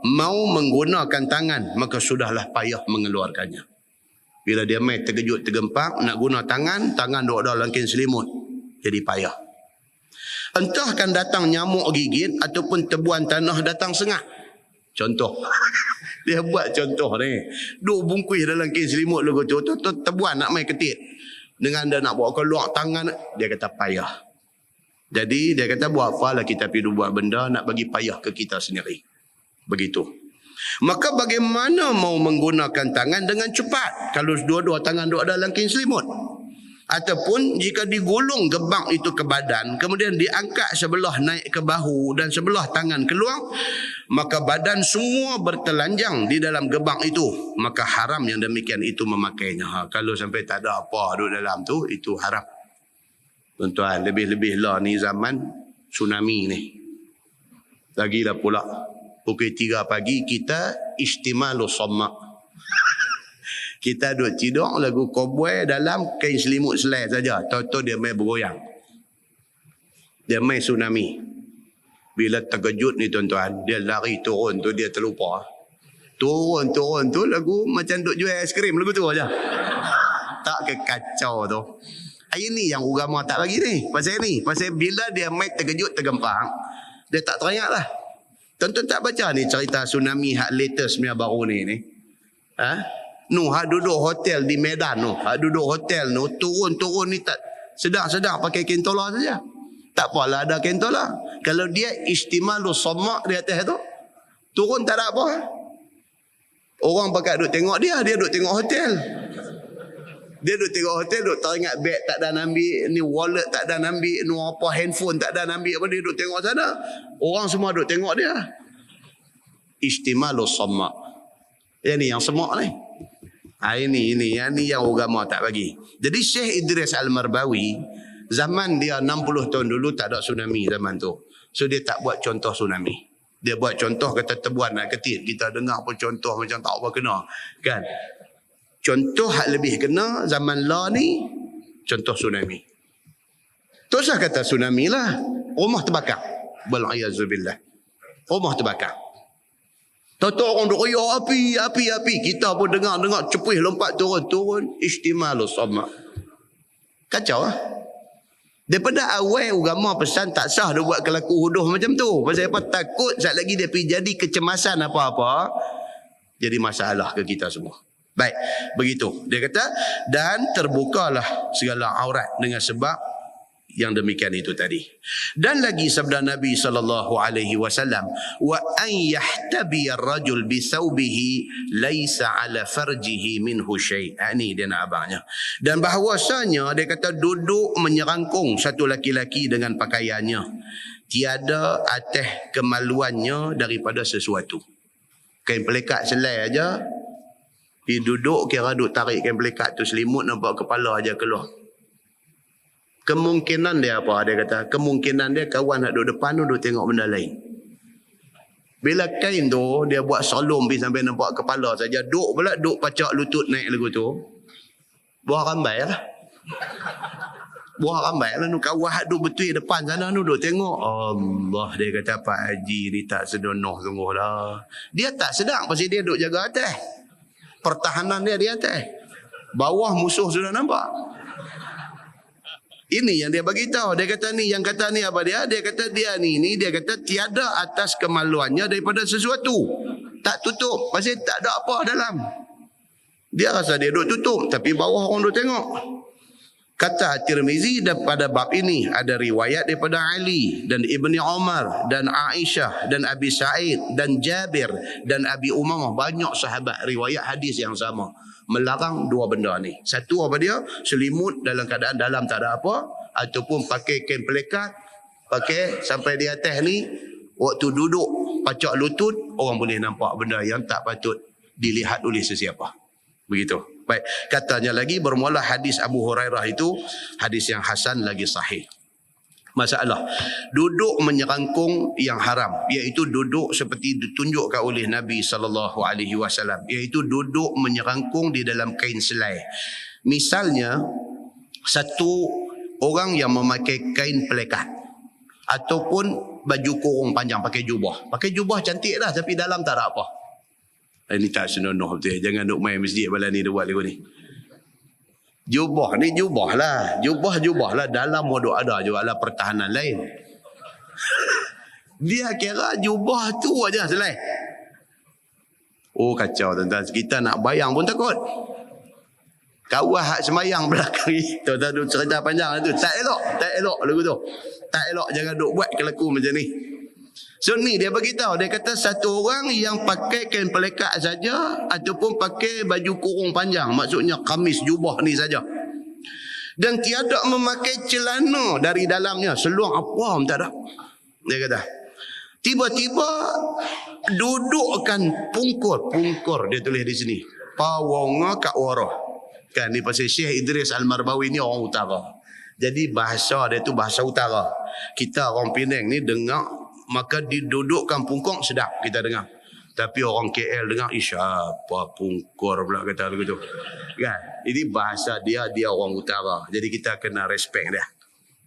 mau menggunakan tangan, maka sudahlah payah mengeluarkannya. Bila dia main terkejut, tergempak, nak guna tangan duduk dalam kain selimut, jadi payah. Entah kan datang nyamuk gigit ataupun tebuan tanah datang sengat. Contoh. Dia buat contoh ni. Duk bungkus dalam kain selimut lagu tu, tebuan nak main ketit. Dengan dia nak bawa keluar tangan, dia kata payah. Jadi dia kata buat apalah kita pergi buat benda nak bagi payah ke kita sendiri. Begitu. Maka bagaimana mau menggunakan tangan dengan cepat kalau dua-dua tangan duduk dalam kain selimut? Ataupun jika digulung gebang itu ke badan, kemudian diangkat sebelah naik ke bahu dan sebelah tangan keluar, maka badan semua bertelanjang di dalam gebang itu, maka haram yang demikian itu memakainya. Kalau sampai tak ada apa duduk dalam tu, itu haram. Tuan-tuan, lebih-lebih lah ni zaman tsunami ni. Lagilah pula pukul 3 pagi kita istimalus samma. Kita duduk tidur lagu koboi dalam kain selimut selai saja. Tahu-tahu dia main bergoyang. Dia main tsunami. Bila terkejut ni tuan-tuan, dia lari turun tu, dia terlupa. Turun tu lagu macam duk jual aiskrim, lagu tu aja. Tak ke kacau tu. Ini yang agama tak bagi ni. Pasal bila dia main terkejut, tergempang, dia tak teringat lah. Tuan-tuan tak baca ni cerita tsunami hak latest punya baru ni. Hak duduk hotel di Medan tu. Hak duduk hotel tu, turun ni tak sedang pakai kentola saja. Tak apalah ada kentola. Kalau dia istimalus somak di atas tu, turun tak ada apa. Orang pakai duk tengok dia duk tengok hotel. Dia duk tengok hotel, duk teringat beg tak ada ambil, ni wallet tak ada ambil, ni apa handphone tak ada ambil, apa dia duk tengok sana. Orang semua duk tengok dia. Istimalus somak. Ini yang semak ni. Ini yang agama tak bagi. Jadi Syekh Idris Al-Marbawi, zaman dia 60 tahun dulu tak ada tsunami zaman tu. So dia tak buat contoh tsunami. Dia buat contoh kata tebuan nak ketit. Kita dengar pun contoh macam tak apa kena. Kan? Contoh hak lebih kena zaman lah ni, contoh tsunami. Teruslah kata tsunami lah. Rumah terbakar. Wal'iyazubillah. Rumah terbakar. Tahu-tahu orang duk riak api. Kita pun dengar cepuih lompat turun. Istimalus somak. Kacau lah. Daripada awal agama pesan tak sah dia buat kelaku huduh macam tu. Pasal apa? Takut saat lagi dia pergi jadi kecemasan apa-apa, jadi masalah ke kita semua. Baik, begitu. Dia kata, dan terbukalah segala aurat dengan sebab yang demikian itu tadi. Dan lagi sabda Nabi SAW, wa an yahtabi ar-rajul bi thawbihi laisa ala farjihi minhu syai'. Ini dia nak abangnya. Dan bahawasanya dia kata duduk menyerangkung satu laki-laki dengan pakaiannya, tiada atas kemaluannya daripada sesuatu. Kain pelekat selai aja, dia duduk kira duk tarik kain pelekat tu, selimut nampak kepala aja keluar. Kemungkinan dia apa? Dia kata, kemungkinan dia kawan nak duduk depan tu duduk tengok benda lain. Bila kain tu, dia buat solom pergi sampai nampak kepala saja. Duk pacak lutut naik lagu tu. Buah rambai lah. Buah rambai lah. Kawan duduk betul depan sana duduk tengok. Allah, dia kata, Pak Haji ni tak sedonoh sungguh lah. Dia tak sedang pasal dia duduk jaga atas. Pertahanan dia di atas. Bawah musuh sudah nampak. Ini yang dia bagi tahu. Dia kata ni, yang kata ni apa dia? Dia kata dia ni dia kata tiada atas kemaluannya daripada sesuatu. Tak tutup, pasal tak ada apa dalam. Dia rasa dia duk tutup, tapi bawah orang duk tengok. Kata Tirmizi, pada bab ini ada riwayat daripada Ali dan Ibni Umar dan Aisyah dan Abi Sa'id dan Jabir dan Abi Umamah. Banyak sahabat riwayat hadis yang sama melarang dua benda ni. Satu apa dia? Selimut dalam keadaan dalam tak ada apa, ataupun pakai kain pelekat, pakai sampai di atas ni, waktu duduk pacak lutut, orang boleh nampak benda yang tak patut dilihat oleh sesiapa. Begitu. Baik, katanya lagi bermula hadis Abu Hurairah itu hadis yang hasan lagi sahih. Masalah duduk menyerangkung yang haram, iaitu duduk seperti ditunjukkan oleh Nabi SAW, iaitu duduk menyerangkung di dalam kain selai. Misalnya satu orang yang memakai kain pelekat ataupun baju kurung panjang, pakai jubah cantik dah, tapi dalam tak ada apa. Ini tak senonoh betul. Jangan duk main masjid malam ni dia buat lagu ni. Jubah ni jubah lah. Dalam modok ada juga lah pertahanan lain. Dia kira jubah tu aja selai. Oh kacau tuan-tuan. Kita nak bayang pun takut. Kawah hak semayang belakang ni. Tuan-tuan cerita panjang tu. Tak elok lagu tu. Tak elok, jangan duk buat kelaku macam ni. So ni dia beritahu, dia kata satu orang yang pakai kain pelekat saja ataupun pakai baju kurung panjang, maksudnya kamis jubah ni saja, dan tiada memakai celana dari dalamnya, seluar apa pun tak ada. Dia kata tiba-tiba dudukkan pungkur dia tulis di sini, pawonga kat wara. Kan ni pasal Syekh Idris Al-Marbawi ni orang utara, jadi bahasa dia tu bahasa utara. Kita orang Penang ni dengar, maka didudukkan pungkor sedap kita dengar. Tapi orang KL dengar, apa pungkor pula kata begitu. Kan? Ini bahasa dia orang utara. Jadi kita kena respect dia.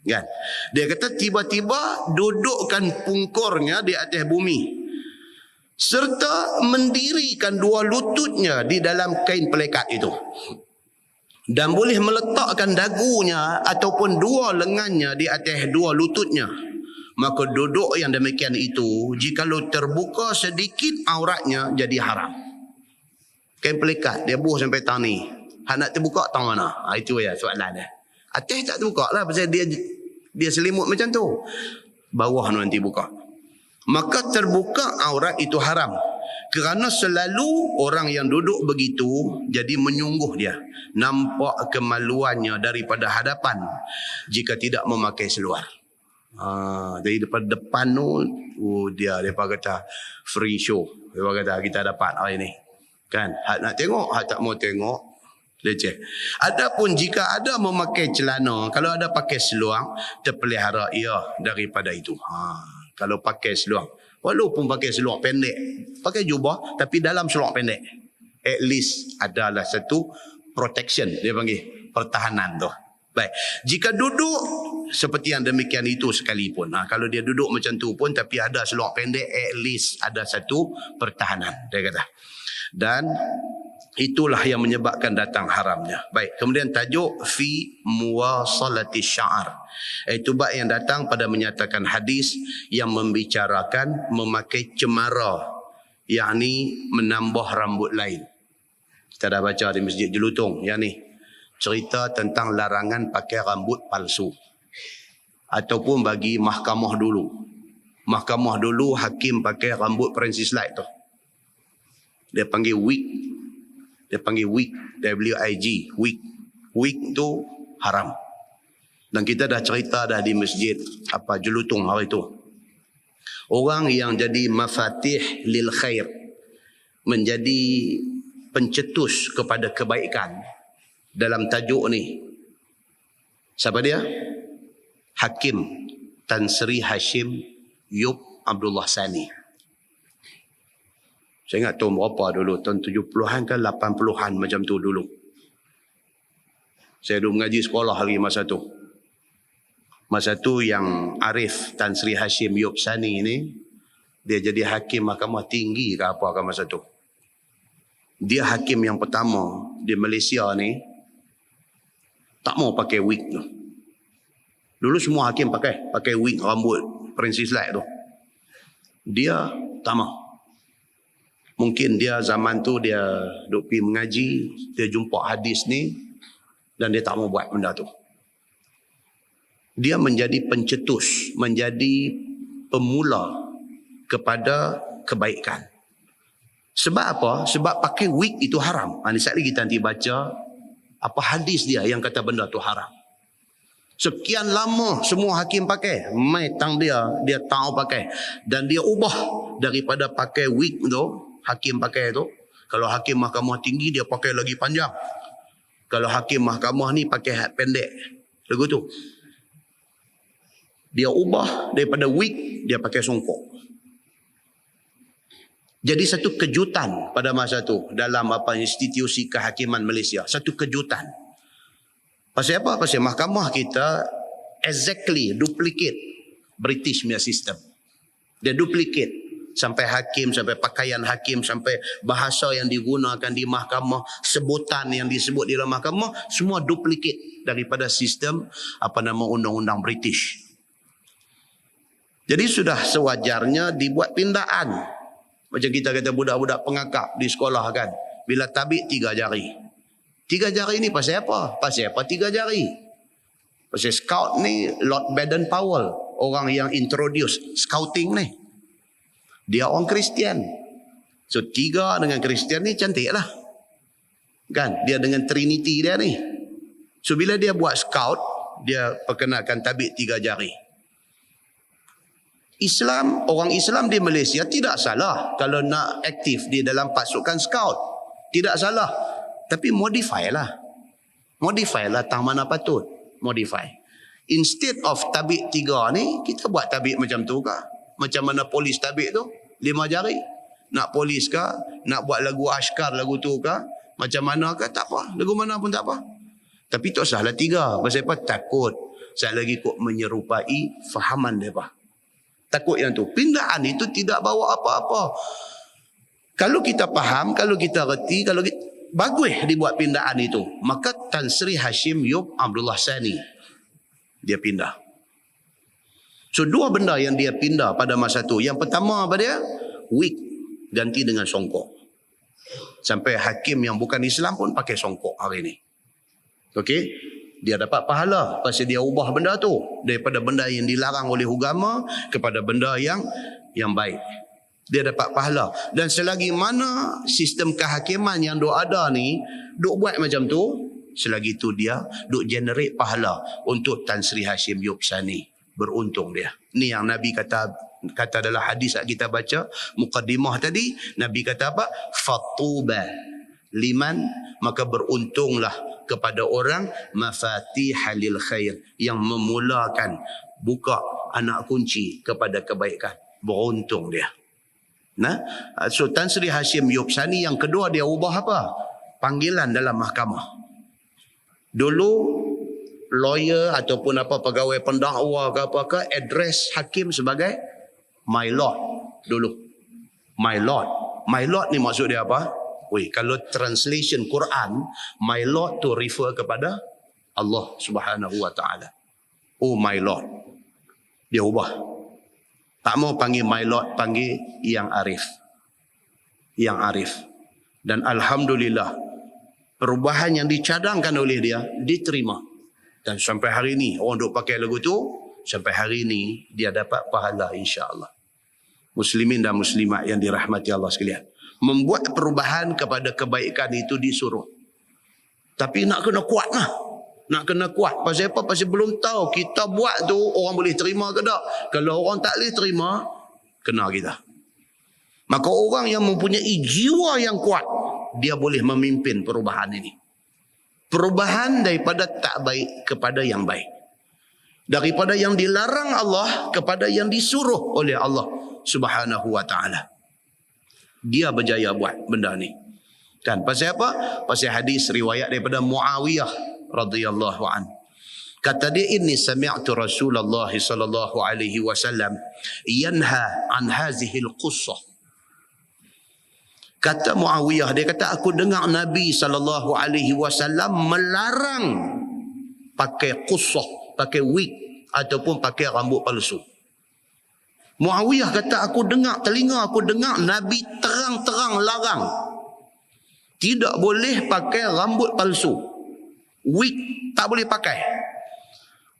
Kan? Dia kata tiba-tiba dudukkan pungkurnya di atas bumi serta mendirikan dua lututnya di dalam kain pelekat itu. Dan boleh meletakkan dagunya ataupun dua lengannya di atas dua lututnya. Maka duduk yang demikian itu, jikalau terbuka sedikit auratnya jadi haram. Kain pelekat, dia buh sampai tang ni. Hak nak terbuka tang mana? Itu ya soalan dia. Atas tak terbuka lah, pasal dia selimut macam tu. Bawah nanti buka. Maka terbuka aurat itu haram. Kerana selalu orang yang duduk begitu jadi menyungguh dia. Nampak kemaluannya daripada hadapan jika tidak memakai seluar. Jadi depan tu dia kata free show. Dia kata kita dapat hari ni. Kan? Hak nak tengok, hak tak mau tengok, leceh. Adapun jika ada memakai celana, kalau ada pakai seluar, terpelihara ia daripada itu. Kalau pakai seluar, walaupun pakai seluar pendek, pakai jubah tapi dalam seluar pendek, at least adalah satu protection, dia panggil pertahanan tu. Baik, jika duduk seperti yang demikian itu sekalipun, kalau dia duduk macam tu pun tapi ada seluar pendek, at least ada satu pertahanan, dia kata. Dan itulah yang menyebabkan datang haramnya. Baik, kemudian tajuk fi muwasalati sya'ar. Itu bab yang datang pada menyatakan hadis yang membicarakan memakai cemara, yakni menambah rambut lain. Kita dah baca di Masjid Jelutong yang ni, cerita tentang larangan pakai rambut palsu. Ataupun bagi mahkamah dulu. Mahkamah dulu hakim pakai rambut Princess Light tu. Dia panggil wig. Dia panggil wig, W-I-G, wig. Wig tu haram. Dan kita dah cerita dah di Masjid Jelutong hari tu. Orang yang jadi mafatih lil khair, menjadi pencetus kepada kebaikan dalam tajuk ni. Siapa dia? Hakim Tan Sri Hashim Yub Abdullah Sani. Saya ingat tahun berapa dulu, tahun 70-an ke 80-an macam tu dulu. Saya dulu mengaji sekolah lagi masa tu. Masa tu yang Arif Tan Sri Hashim Yub Sani ni, dia jadi hakim mahkamah tinggi ke apa ke masa tu. Dia hakim yang pertama di Malaysia ni, tak mau pakai wig tu. Dulu semua hakim pakai wig rambut Princess Light tu. Dia tak mau. Mungkin dia zaman tu dia duk pergi mengaji, dia jumpa hadis ni dan dia tak mau buat benda tu. Dia menjadi pencetus, menjadi pemula kepada kebaikan. Sebab apa? Sebab pakai wig itu haram. Ini sekali kita nanti baca apa hadis dia yang kata benda tu haram. Sekian lama semua hakim pakai, mai tang dia tahu pakai, dan dia ubah daripada pakai wig tu. Hakim pakai tu, kalau hakim mahkamah tinggi dia pakai lagi panjang. Kalau hakim mahkamah ni pakai hat pendek. Lagu tu. Dia ubah daripada wig dia pakai songkok. Jadi satu kejutan pada masa tu dalam institusi kehakiman Malaysia, satu kejutan. Pasal apa? Pasal mahkamah kita exactly duplicate British punya sistem. Dia duplicate. Sampai hakim, sampai pakaian hakim, sampai bahasa yang digunakan di mahkamah, sebutan yang disebut di dalam mahkamah, semua duplicate daripada sistem undang-undang British. Jadi sudah sewajarnya dibuat pindaan. Macam kita kata budak-budak pengakap di sekolah kan, bila tabik 3 jari. 3 jari ni pasal apa? Pasal apa 3 jari? Pasal scout ni Lord Baden-Powell, orang yang introduce scouting ni. Dia orang Kristian. So 3 dengan Kristian ni cantik lah. Kan? Dia dengan Trinity dia ni. So bila dia buat scout, dia perkenalkan tabik 3 jari. Islam, orang Islam di Malaysia tidak salah kalau nak aktif di dalam pasukan scout. Tidak salah. Tapi modify lah. Modify lah tang mana patut. Modify. Instead of tabik 3 ni, kita buat tabik macam tu kah? Macam mana polis tabik tu? 5 jari. Nak polis kah? Nak buat lagu Ashkar lagu tu kah? Macam mana kah? Tak apa. Lagu mana pun tak apa. Tapi tak salah 3. Pasal apa? Takut. Sekali lagi kok menyerupai fahaman mereka. Takut yang tu. Pindaan itu tidak bawa apa-apa. Kalau kita faham, kalau kita reti, kalau kita, bagus dibuat pindaan itu. Maka Tan Sri Hashim Yub Abdullah Sani, dia pindah. So dua benda yang dia pindah pada masa tu. Yang pertama apa dia? Wig ganti dengan songkok. Sampai hakim yang bukan Islam pun pakai songkok hari ni. Okey? Dia dapat pahala pasal dia ubah benda tu daripada benda yang dilarang oleh agama kepada benda yang baik. Dia dapat pahala. Dan selagi mana sistem kehakiman yang duk ada ni duk buat macam tu, selagi tu dia duk generate pahala untuk Tan Sri Hashim Yub Sani. Beruntung dia. Ni yang Nabi kata dalam hadis yang kita baca mukaddimah tadi, Nabi kata apa? Fatuba liman, maka beruntunglah kepada orang mafatihal khair, yang memulakan buka anak kunci kepada kebaikan. Beruntung dia. Nah, so Tan Sri Hashim Yub Sani yang kedua dia ubah apa? Panggilan dalam mahkamah. Dulu lawyer ataupun apa pegawai pendakwa ke apa ke address hakim sebagai my lord dulu. My lord. My lord ni maksud dia apa? Weh, kalau translation Quran, my lord tu refer kepada Allah Subhanahu wa taala. Oh my lord. Dia ubah. Tak mau panggil my lord, panggil yang arif. Yang arif. Dan alhamdulillah, perubahan yang dicadangkan oleh dia diterima. Dan sampai hari ni orang duk pakai lagu tu, sampai hari ni dia dapat pahala insya-Allah. Muslimin dan muslimat yang dirahmati Allah sekalian, membuat perubahan kepada kebaikan itu disuruh. Tapi nak kena kuat lah. Nak kena kuat. Pasal apa? Pasal belum tahu kita buat tu orang boleh terima ke tak. Kalau orang tak boleh terima, kena kita. Maka orang yang mempunyai jiwa yang kuat, dia boleh memimpin perubahan ini. Perubahan daripada tak baik kepada yang baik. Daripada yang dilarang Allah kepada yang disuruh oleh Allah Subhanahu wa ta'ala. Dia berjaya buat benda ni. Kan? Pasal apa? Pasal hadis riwayat daripada Muawiyah radhiyallahu an. Kata dia, inni sami'tu Rasulullah sallallahu alaihi wasallam yanha an hazihi al-qussah. Kata Muawiyah, dia kata aku dengar Nabi sallallahu alaihi wasallam melarang pakai qussah, pakai wig ataupun pakai rambut palsu. Muawiyah kata aku dengar, telinga aku dengar Nabi terang-terang larang tidak boleh pakai rambut palsu. Wig tak boleh pakai.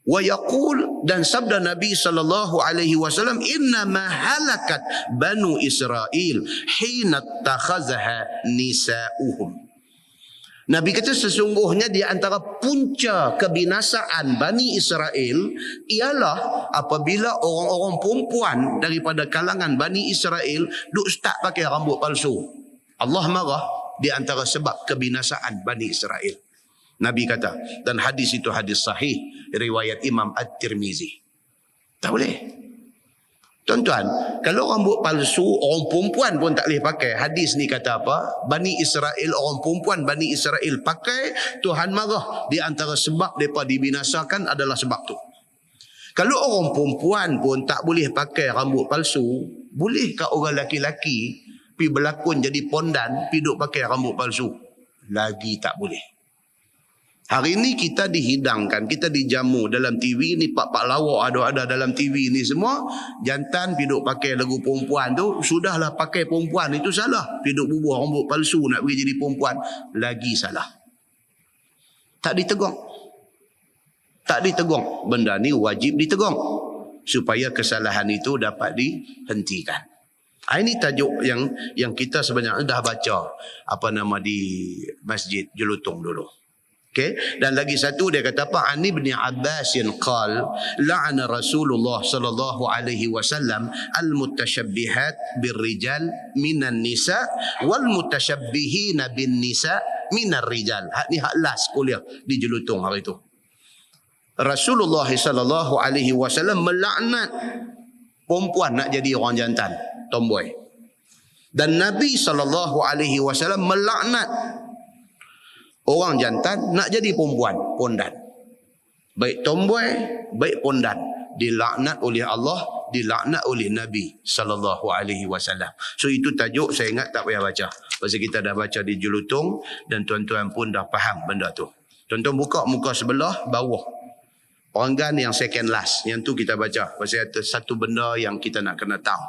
Wa yaqul, dan sabda Nabi sallallahu alaihi wasallam, inna ma halakat banu Israel hina takhazaha nisa'uhum. Nabi kata sesungguhnya di antara punca kebinasaan Bani Israel ialah apabila orang-orang perempuan daripada kalangan Bani Israel duk start pakai rambut palsu. Allah marah di antara sebab kebinasaan Bani Israel. Nabi kata, dan hadis itu hadis sahih riwayat Imam At-Tirmizi. Tak boleh. Tuan-tuan, kalau rambut palsu orang perempuan pun tak boleh pakai. Hadis ni kata apa? Bani Israel, orang perempuan Bani Israel pakai, Tuhan marah. Di antara sebab mereka dibinasakan adalah sebab tu. Kalau orang perempuan pun tak boleh pakai rambut palsu, bolehkah orang laki-laki pergi berlakon jadi pondan, pergi duk pakai rambut palsu? Lagi tak boleh. Hari ni kita dihidangkan, kita dijamu dalam TV ni, pak-pak lawak ada dalam TV ni semua, jantan piduk pakai lagu perempuan tu, sudahlah pakai perempuan itu salah. Piduk bubuh rambut palsu nak pergi jadi perempuan, lagi salah. Tak ditegur. Tak ditegur. Benda ni wajib ditegur supaya kesalahan itu dapat dihentikan. Ini tajuk yang kita sebenarnya dah baca di Masjid Jelutong dulu. Okay. Dan lagi satu dia kata apa? Ani bin Abbas qal la'ana Rasulullah sallallahu alaihi wasallam al-mutashabbihat birrijal minan nisa wal mutashabbihina bin nisa minar rijal. Ni hak last kuliah di Jelutong hari itu. Rasulullah sallallahu alaihi wasallam melaknat perempuan nak jadi orang jantan, tomboy. Dan Nabi sallallahu alaihi wasallam melaknat orang jantan nak jadi perempuan, pondan. Baik tomboy, baik pondan. Dilaknat oleh Allah, dilaknat oleh Nabi SAW. So itu tajuk saya ingat tak payah baca. Pasal kita dah baca di Jelutong dan tuan-tuan pun dah faham benda tu. Tuan-tuan buka muka sebelah bawah. Perenggan yang second last. Yang tu kita baca. Pasal ada satu benda yang kita nak kena tahu.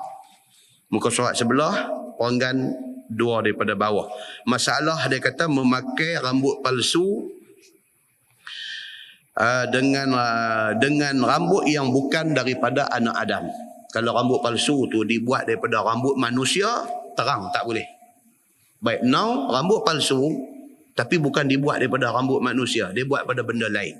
Muka surat sebelah, perenggan dua daripada bawah. Masalah dia kata memakai rambut palsu dengan rambut yang bukan daripada anak Adam. Kalau rambut palsu tu dibuat daripada rambut manusia, terang tak boleh. Baik, now rambut palsu tapi bukan dibuat daripada rambut manusia, dia buat pada benda lain.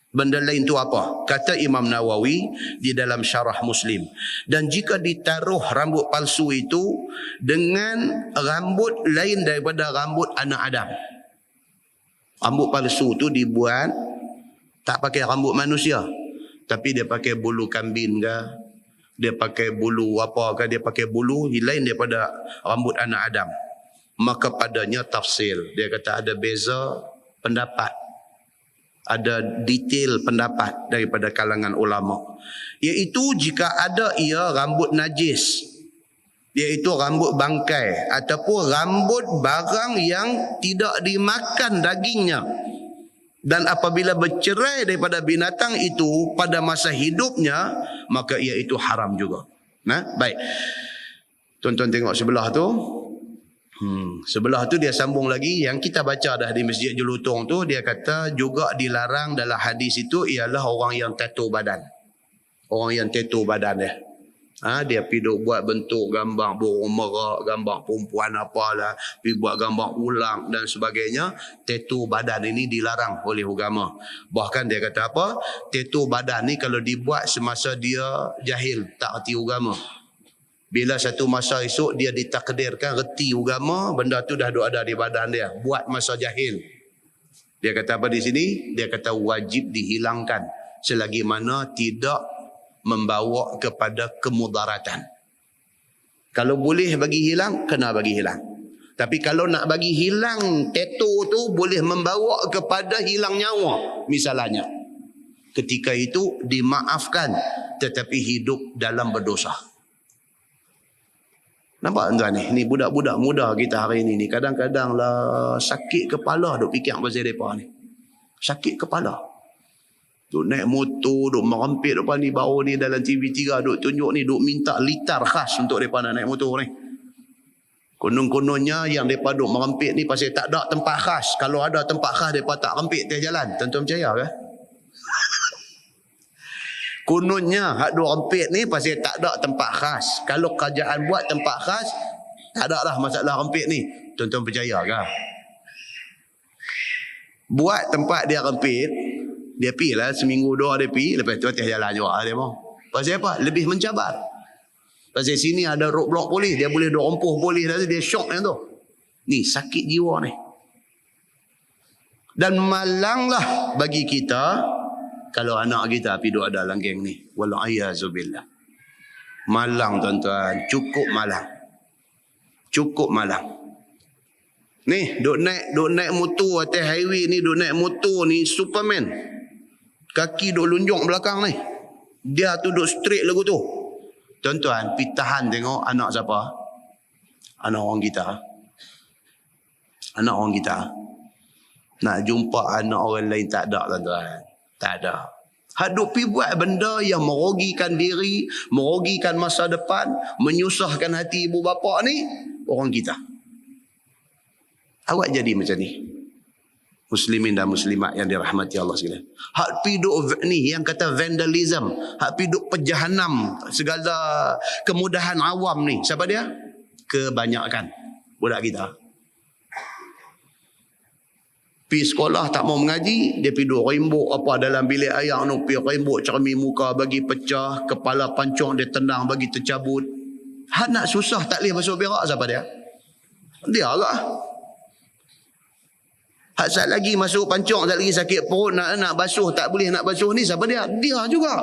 Benda lain tu apa? Kata Imam Nawawi di dalam syarah Muslim. Dan jika ditaruh rambut palsu itu dengan rambut lain daripada rambut anak Adam. Rambut palsu tu dibuat tak pakai rambut manusia, tapi dia pakai bulu kambing ke, dia pakai bulu apa ke, dia pakai bulu lain daripada rambut anak Adam. Maka padanya tafsil. Dia kata ada beza pendapat, ada detail pendapat daripada kalangan ulama. Iaitu jika ada ia rambut najis, iaitu rambut bangkai ataupun rambut barang yang tidak dimakan dagingnya, dan apabila bercerai daripada binatang itu pada masa hidupnya, maka ia itu haram juga. Nah, baik. Tuan-tuan tengok sebelah tu. Sebelah tu dia sambung lagi yang kita baca dah di Masjid Jelutong tu. Dia kata juga dilarang dalam hadis itu ialah orang yang tattoo badan. Orang yang tattoo badan dia. Dia pergi duk buat bentuk gambar burung merak, gambar perempuan apalah, pergi buat gambar ulang dan sebagainya. Tattoo badan ini dilarang oleh agama. Bahkan dia kata apa? Tattoo badan ni kalau dibuat semasa dia jahil, tak reti agama. Bila satu masa esok dia ditakdirkan reti agama, benda tu dah ada di badan dia. Buat masa jahil. Dia kata apa di sini? Dia kata wajib dihilangkan selagi mana tidak membawa kepada kemudaratan. Kalau boleh bagi hilang, kena bagi hilang. Tapi kalau nak bagi hilang tattoo tu boleh membawa kepada hilang nyawa misalnya, ketika itu dimaafkan tetapi hidup dalam berdosa. Nampak tuan ni? Ni budak-budak muda kita hari ni kadang-kadang lah sakit kepala duk fikir pasal depa ni. Sakit kepala. Duk naik motor, duk merempit depan ni, baru ni dalam TV3 duk tunjuk ni, duk minta litar khas untuk depa nak naik motor ni. Konon-kononnya yang depa duk merempit ni pasal tak ada tempat khas. Kalau ada tempat khas depa tak rempit atas jalan. Tuan-tuan percaya ke? Kononnya hak duk rempit ni pasal tak ada tempat khas. Kalau kerajaan buat tempat khas, tak ada lah masalah rempit ni. Tuan-tuan percaya ke? Buat tempat dia rempit, dia pergi lah seminggu dua dia pergi, lepas tu atas jalan juga dia mau. Pasal apa? Lebih mencabar. Pasal sini ada roadblock polis, dia boleh duk rompuh polis dah, dia syok yang tu. Ni sakit jiwa ni. Dan malanglah bagi kita kalau anak kita pergi duk ada dalam geng ni. Wal'ayazubillah. Malang tuan-tuan, cukup malang. Cukup malang. Ni duk naik motor atas highway ni, duk naik motor ni Superman. Kaki duk lunjung belakang ni. Dia tu duk straight lagu tu. Tuan-tuan, pergi tahan tengok anak siapa? Anak orang kita. Anak orang kita. Nak jumpa anak orang lain tak ada tuan-tuan. Tak ada. Hak duk pergi buat benda yang merugikan diri, merugikan masa depan, menyusahkan hati ibu bapa ni, orang kita. Awak jadi macam ni. Muslimin dan muslimat yang dirahmati Allah sekalian. Hak pergi duk ni yang kata vandalism, hak pergi duk pejahanam segala kemudahan awam ni. Siapa dia? Kebanyakan budak kita. Pergi sekolah tak mau mengaji, dia pergi duk rembuk apa dalam bilik air tu, pergi rembuk cermin muka bagi pecah, kepala pancung dia tendang bagi tercabut. Hak nak susah tak boleh basuh berak, siapa dia? Dia lah. Hak sat lagi masuk pancung, sat lagi sakit perut, nak basuh tak boleh nak basuh ni, siapa dia? Dia juga.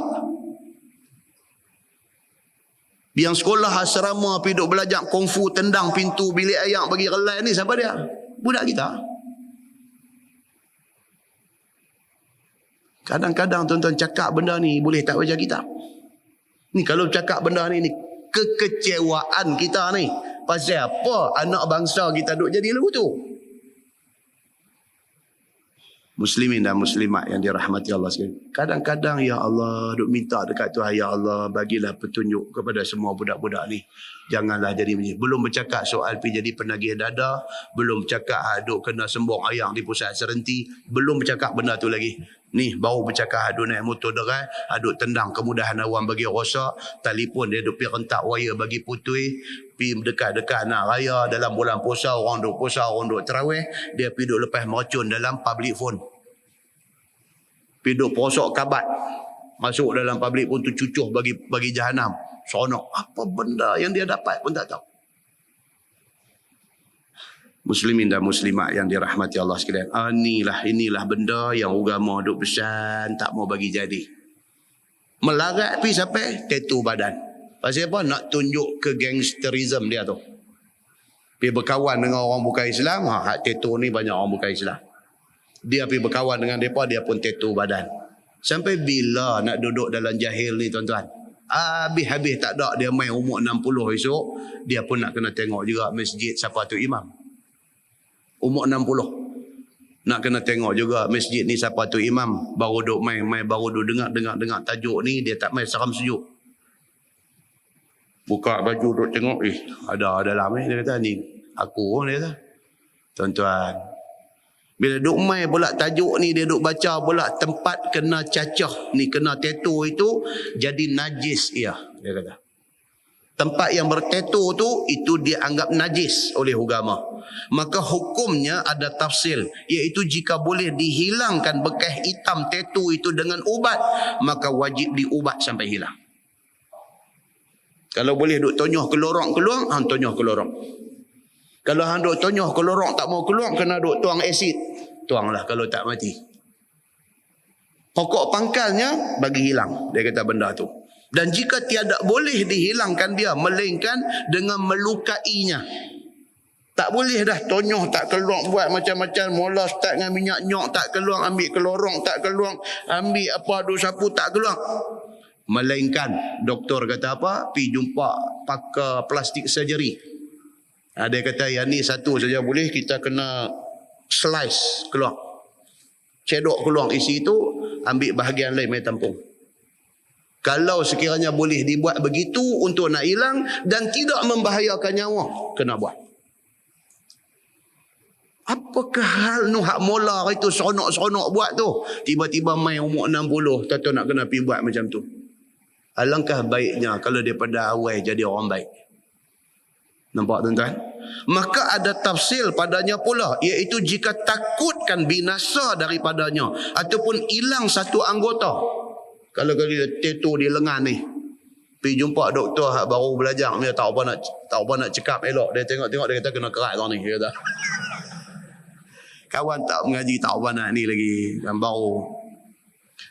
Yang sekolah asrama pergi duk belajar kungfu tendang pintu bilik air bagi relai ni, siapa dia? Budak kita. Kadang-kadang tuan-tuan cakap benda ni boleh tak baca kitab. Ni kalau cakap benda ni kekecewaan kita ni. Pasal apa anak bangsa kita duk jadi lagu tu? Muslimin dan muslimat yang dirahmati Allah sekalian. Kadang-kadang ya Allah duk minta dekat Tuhan, ya Allah bagilah petunjuk kepada semua budak-budak ni. Janganlah jadi macam ni. Belum bercakap soal pergi jadi penagih dada, belum bercakap duk kena sembung ayam di pusat serenti, belum bercakap benda tu lagi. Ni baru bercakap duk naik motor derai, duk tendang kemudahan awam bagi rosak, telefon dia duk pergi rentak wire bagi putui, pergi dekat-dekat nak raya dalam bulan puasa, orang duk puasa, orang duk tarawih, dia pergi duk lepas meracun dalam public phone. Pergi duk perosok kabat, masuk dalam public phone tu cucuh bagi jahanam. Seronok. Apa benda yang dia dapat pun tak tahu. Muslimin dan muslimat yang dirahmati Allah sekalian. Inilah benda yang agama duk pesan tak mau bagi jadi. Melarat pergi sampai tattoo badan. Pasal apa? Nak tunjuk ke gangsterism dia tu. Pergi berkawan dengan orang bukan Islam, hak tattoo ni banyak orang bukan Islam. Dia pergi berkawan dengan mereka, dia pun tattoo badan. Sampai bila nak duduk dalam jahil ni tuan-tuan? Habis-habis tak ada dia main umur 60 esok, dia pun nak kena tengok juga masjid siapa tu imam. Umur 60. Nak kena tengok juga masjid ni siapa tu imam. Baru duk main baru duk dengar tajuk ni, dia tak main seram sejuk. Buka baju duk tengok, ada dalam ni, dia kata ni aku dia kata. Tuan-tuan, bila duk main pula tajuk ni, dia duk baca pula tempat kena cacah ni, kena tattoo itu jadi najis dia kata. Tempat yang bertattoo tu itu dia anggap najis oleh agama. Maka hukumnya ada tafsil, iaitu jika boleh dihilangkan bekas hitam tattoo itu dengan ubat, maka wajib diubat sampai hilang. Kalau boleh duk tonyoh ke lorong keluar, tonyoh ke lorong. Kalau hang duk tonyoh ke lorong tak mau keluar, kena duk tuang asid. Tuanglah kalau tak mati. Pokok pangkalnya bagi hilang, dia kata benda tu. Dan jika tiada boleh dihilangkan dia, melainkan dengan melukainya. Tak boleh dah tonyoh tak keluar, buat macam-macam, mula start dengan minyak nyok tak keluar, ambil ke lorong tak keluar, ambil apa duk sapu tak keluar. Melainkan doktor kata apa? Pergi jumpa pakar plastik surgery. Dia kata yang ni satu saja boleh, kita kena slice keluar, cedok keluar isi itu, ambil bahagian lain main tampung. Kalau sekiranya boleh dibuat begitu untuk nak hilang dan tidak membahayakan nyawa, kena buat. Apakah hal nu hak mola itu seronok-seronok buat tu, tiba-tiba main umur 60 tahu nak kena pergi buat macam tu. Alangkah baiknya kalau daripada awal jadi orang baik. Nampak tuan-tuan? Maka ada tafsil padanya pula, iaitu jika takutkan binasa daripadanya ataupun hilang satu anggota. Kalau dia tattoo di lengan ni, pergi jumpa doktor hak baru belajar, dia tak apa nak cakap elok, dia tengok-tengok dia kata kena kerat tau ni, dia kata. Kawan tak mengaji tak apa nak ni lagi, yang baru.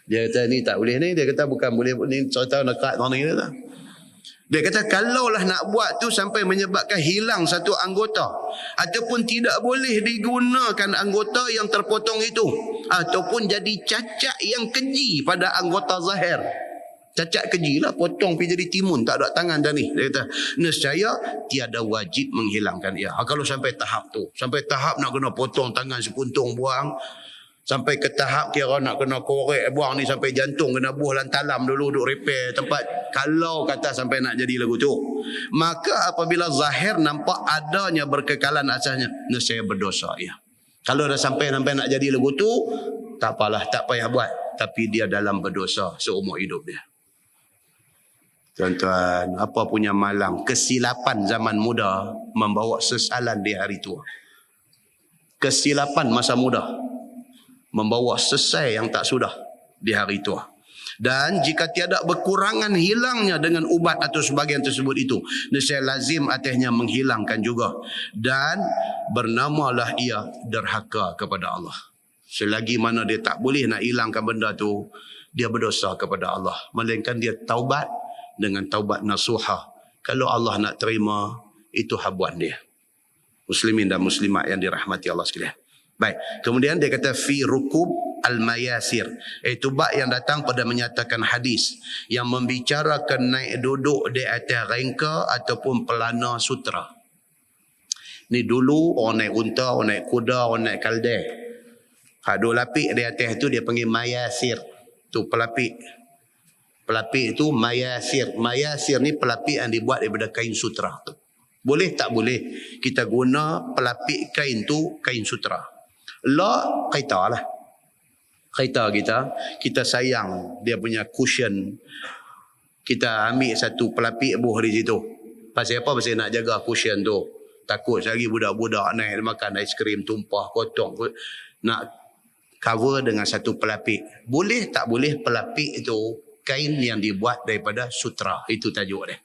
Dia kata ni tak boleh ni, dia kata bukan boleh ni cerita nak kerat tau ni, dia kata. Dia kata kalaulah nak buat tu sampai menyebabkan hilang satu anggota ataupun tidak boleh digunakan anggota yang terpotong itu ataupun jadi cacat yang keji pada anggota zahir. Cacat keji lah, potong pergi jadi timun, tak ada tangan dah ni. Dia kata nescaya tiada wajib menghilangkan ia. Kalau sampai tahap tu, sampai tahap nak kena potong tangan sepuntung buang, sampai ke tahap kira nak kena korek buang ni, sampai jantung kena buah lantalam dulu duk repair tempat. Kalau kata sampai nak jadi lagu tu, maka apabila zahir nampak adanya berkekalan asalnya, nescaya berdosa ia. Kalau dah sampai nak jadi lagu tu, tak apalah, tak payah buat, tapi dia dalam berdosa seumur hidup dia. Tuan-tuan, apa punya malang kesilapan zaman muda membawa sesalan di hari tua. Kesilapan masa muda membawa sesai yang tak sudah di hari tua. Dan jika tiada berkurangan hilangnya dengan ubat atau sebagian tersebut itu, nescaya lazim atasnya menghilangkan juga. Dan bernamalah ia derhaka kepada Allah. Selagi mana dia tak boleh nak hilangkan benda tu, dia berdosa kepada Allah. Melainkan dia taubat dengan taubat nasuha. Kalau Allah nak terima, itu habuan dia. Muslimin dan muslimat yang dirahmati Allah sekalian. Baik, kemudian dia kata fi rukub al-mayasir. Itu bab yang datang pada menyatakan hadis yang membicarakan naik duduk di atas rengka ataupun pelana sutera. Ni dulu orang naik unta, orang naik kuda, orang naik kaldai. Hak duk lapik di atas tu dia panggil mayasir. Tu pelapik. Pelapik itu mayasir. Mayasir ni pelapik yang dibuat daripada kain sutera. Boleh tak boleh kita guna pelapik kain tu kain sutera? La kaita lah. Kaita kita sayang dia punya cushion. Kita ambil satu pelapik buh di situ. Pasal apa? Pasal nak jaga cushion tu. Takut lagi budak-budak naik makan aiskrim tumpah kotong. Nak cover dengan satu pelapik. Boleh tak boleh pelapik itu kain yang dibuat daripada sutera? Itu tajuk dia.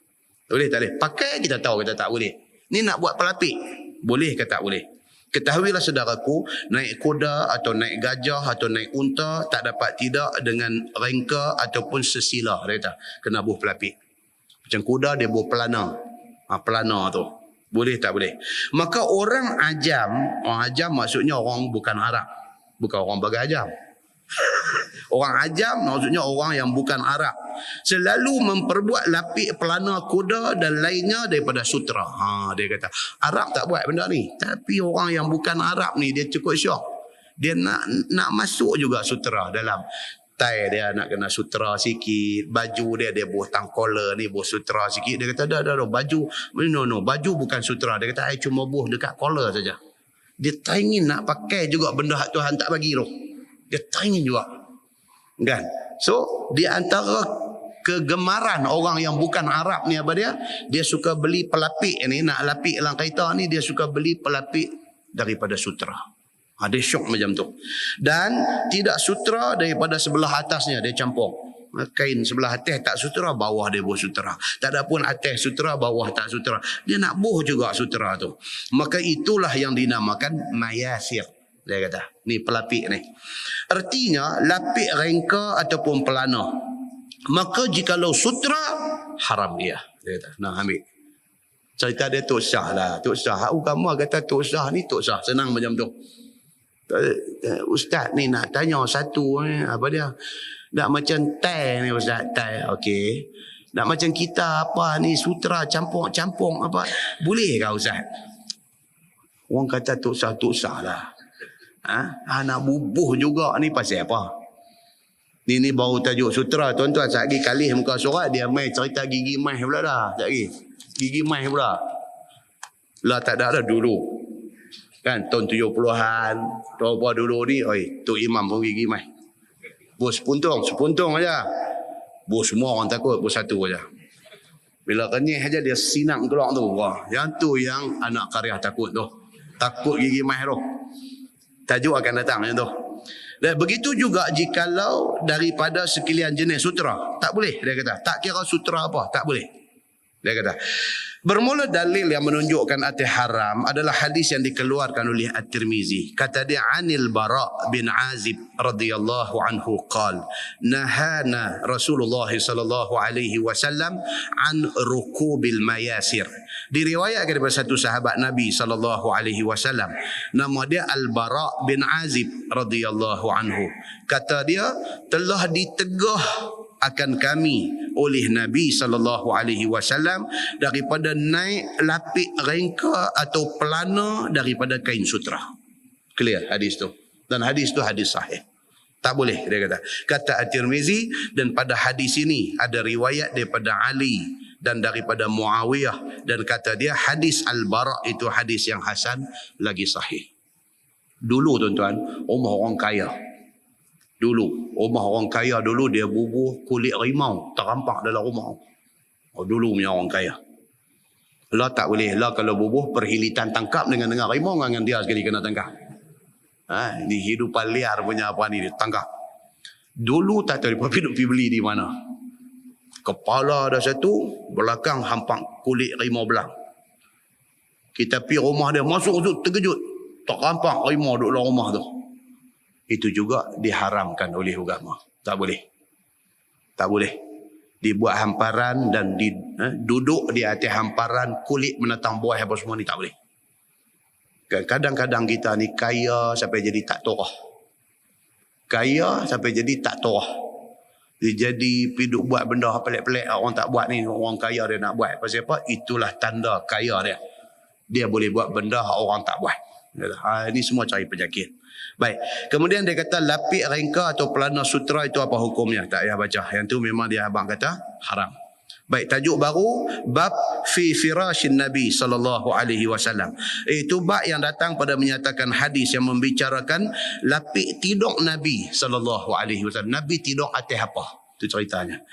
Boleh tak boleh? Pakai kita tahu kita tak boleh. Ni nak buat pelapik. Boleh ke tak boleh? Ketahuilah saudaraku, naik kuda atau naik gajah atau naik unta tak dapat tidak dengan rengka ataupun sesila. Dia kata, kena buh pelapik. Macam kuda dia buh pelana. Pelana tu. Boleh tak boleh? Maka orang ajam maksudnya orang bukan Arab. Bukan orang bagai ajam. Orang ajam maksudnya orang yang bukan Arab. Selalu memperbuat lapik pelana kuda dan lainnya daripada sutera. Dia kata, Arab tak buat benda ni. Tapi orang yang bukan Arab ni dia cukup syok. Dia nak masuk juga sutera dalam. Tai dia nak kena sutera sikit, baju dia buh tangkola ni buh sutera sikit. Dia kata dah baju baju bukan sutera. Dia kata I cuma buh dekat collar saja. Dia tak ingin nak pakai juga benda hak Tuhan tak bagi tu. Dia tak ingin juga. Kan? So di antara kegemaran orang yang bukan Arab ni apa dia? Dia suka beli pelapik ni, nak lapik lang kereta ni dia suka beli pelapik daripada sutera. Dia syok macam tu. Dan tidak sutera daripada sebelah atasnya. Dia campur. Kain sebelah atas tak sutera, bawah dia buh sutera. Tak ada pun atas sutera, bawah tak sutera. Dia nak buh juga sutera tu. Maka itulah yang dinamakan mayasir. Dia kata. Ni pelapik ni. Artinya lapik rengka ataupun pelana. Maka jikalau sutera, haram dia. Dia kata. Nah ambil. Cerita dia Tok Syah lah. Tok Syah. Kamu kata Tok Syah ni Tok Syah. Senang macam tu. Ustaz ni nak tanya satu ni, apa dia? Tak macam tai ni Ustaz, tai. Okey. Tak macam kita apa ni sutera campur apa? Boleh ke Ustaz? Orang kata Tok Syah lah. Nak bubuh juga ni pasal apa? Ni baru tajuk sutera tuan-tuan. Sekali kali muka surat dia mai cerita gigi mai pula dah. Sekali. Gigi mai pula. Lah tak ada dah dulu. Kan tahun 70-an, apa dulu ni, Tok Imam pun gigi mai. Bos sepuntung aja. Bos semua orang takut, bos satu aja. Bila kenyih aja dia sinang keluar tu. Wah, yang tu yang anak karya takut tu. Takut gigi mai tu. Tajuk akan datang macam tu. Dan begitu juga jikalau daripada sekalian jenis sutera, tak boleh dia kata. Tak kira sutera apa, tak boleh. Dia kata. Bermula dalil yang menunjukkan atas haram adalah hadis yang dikeluarkan oleh At-Tirmizi. Kata dia Anil Bara' bin Azib radhiyallahu anhu qala nahana Rasulullah sallallahu alaihi wasallam an rukubil mayasir. Diriwayatkan daripada satu sahabat Nabi sallallahu alaihi wasallam, nama dia Al-Bara' bin Azib radhiyallahu anhu. Kata dia telah ditegah akan kami oleh Nabi sallallahu alaihi wasallam daripada naik lapik rengka atau pelana daripada kain sutera. Clear hadis tu. Dan hadis tu hadis sahih. Tak boleh dia kata. Kata At-Tirmizi, dan pada hadis ini ada riwayat daripada Ali dan daripada Muawiyah, dan kata dia hadis Al-Bara' itu hadis yang hasan lagi sahih. Dulu tuan-tuan, rumah orang kaya. Dulu, rumah orang kaya dulu dia bubuh kulit rimau terampak dalam rumah. Dulu punya orang kaya. Lah tak boleh. Lah kalau bubuh perhilitan tangkap dengan rimau dengan dia sekali kena tangkap. Ini hidupan liar punya apa ni, dia tangkap. Dulu tak tahu pergi beli di mana. Kepala ada satu, belakang hampak kulit rimau belang. Kita pergi rumah dia, masuk terkejut. Tak rampak rimau duduk dalam rumah tu. Itu juga diharamkan oleh agama. Tak boleh. Tak boleh. Dibuat hamparan dan duduk di atas hamparan kulit menatang buah apa semua ni tak boleh. Kadang-kadang kita ni kaya sampai jadi tak torah. Kaya sampai jadi tak torah. Dia jadi piduk buat benda pelik-pelik orang tak buat ni, orang kaya dia nak buat. Pasal apa? Itulah tanda kaya dia. Dia boleh buat benda orang tak buat. Ini semua cari penyakit. Baik. Kemudian dia kata lapik rengka atau pelana sutera itu apa hukumnya? Tak payah baca. Yang tu memang dia abang kata haram. Baik, tajuk baru bab fi firashin Nabi sallallahu alaihi wasallam. Itu bab yang datang pada menyatakan hadis yang membicarakan lapik tidur Nabi sallallahu alaihi wasallam. Nabi tidur atas apa? Itu ceritanya.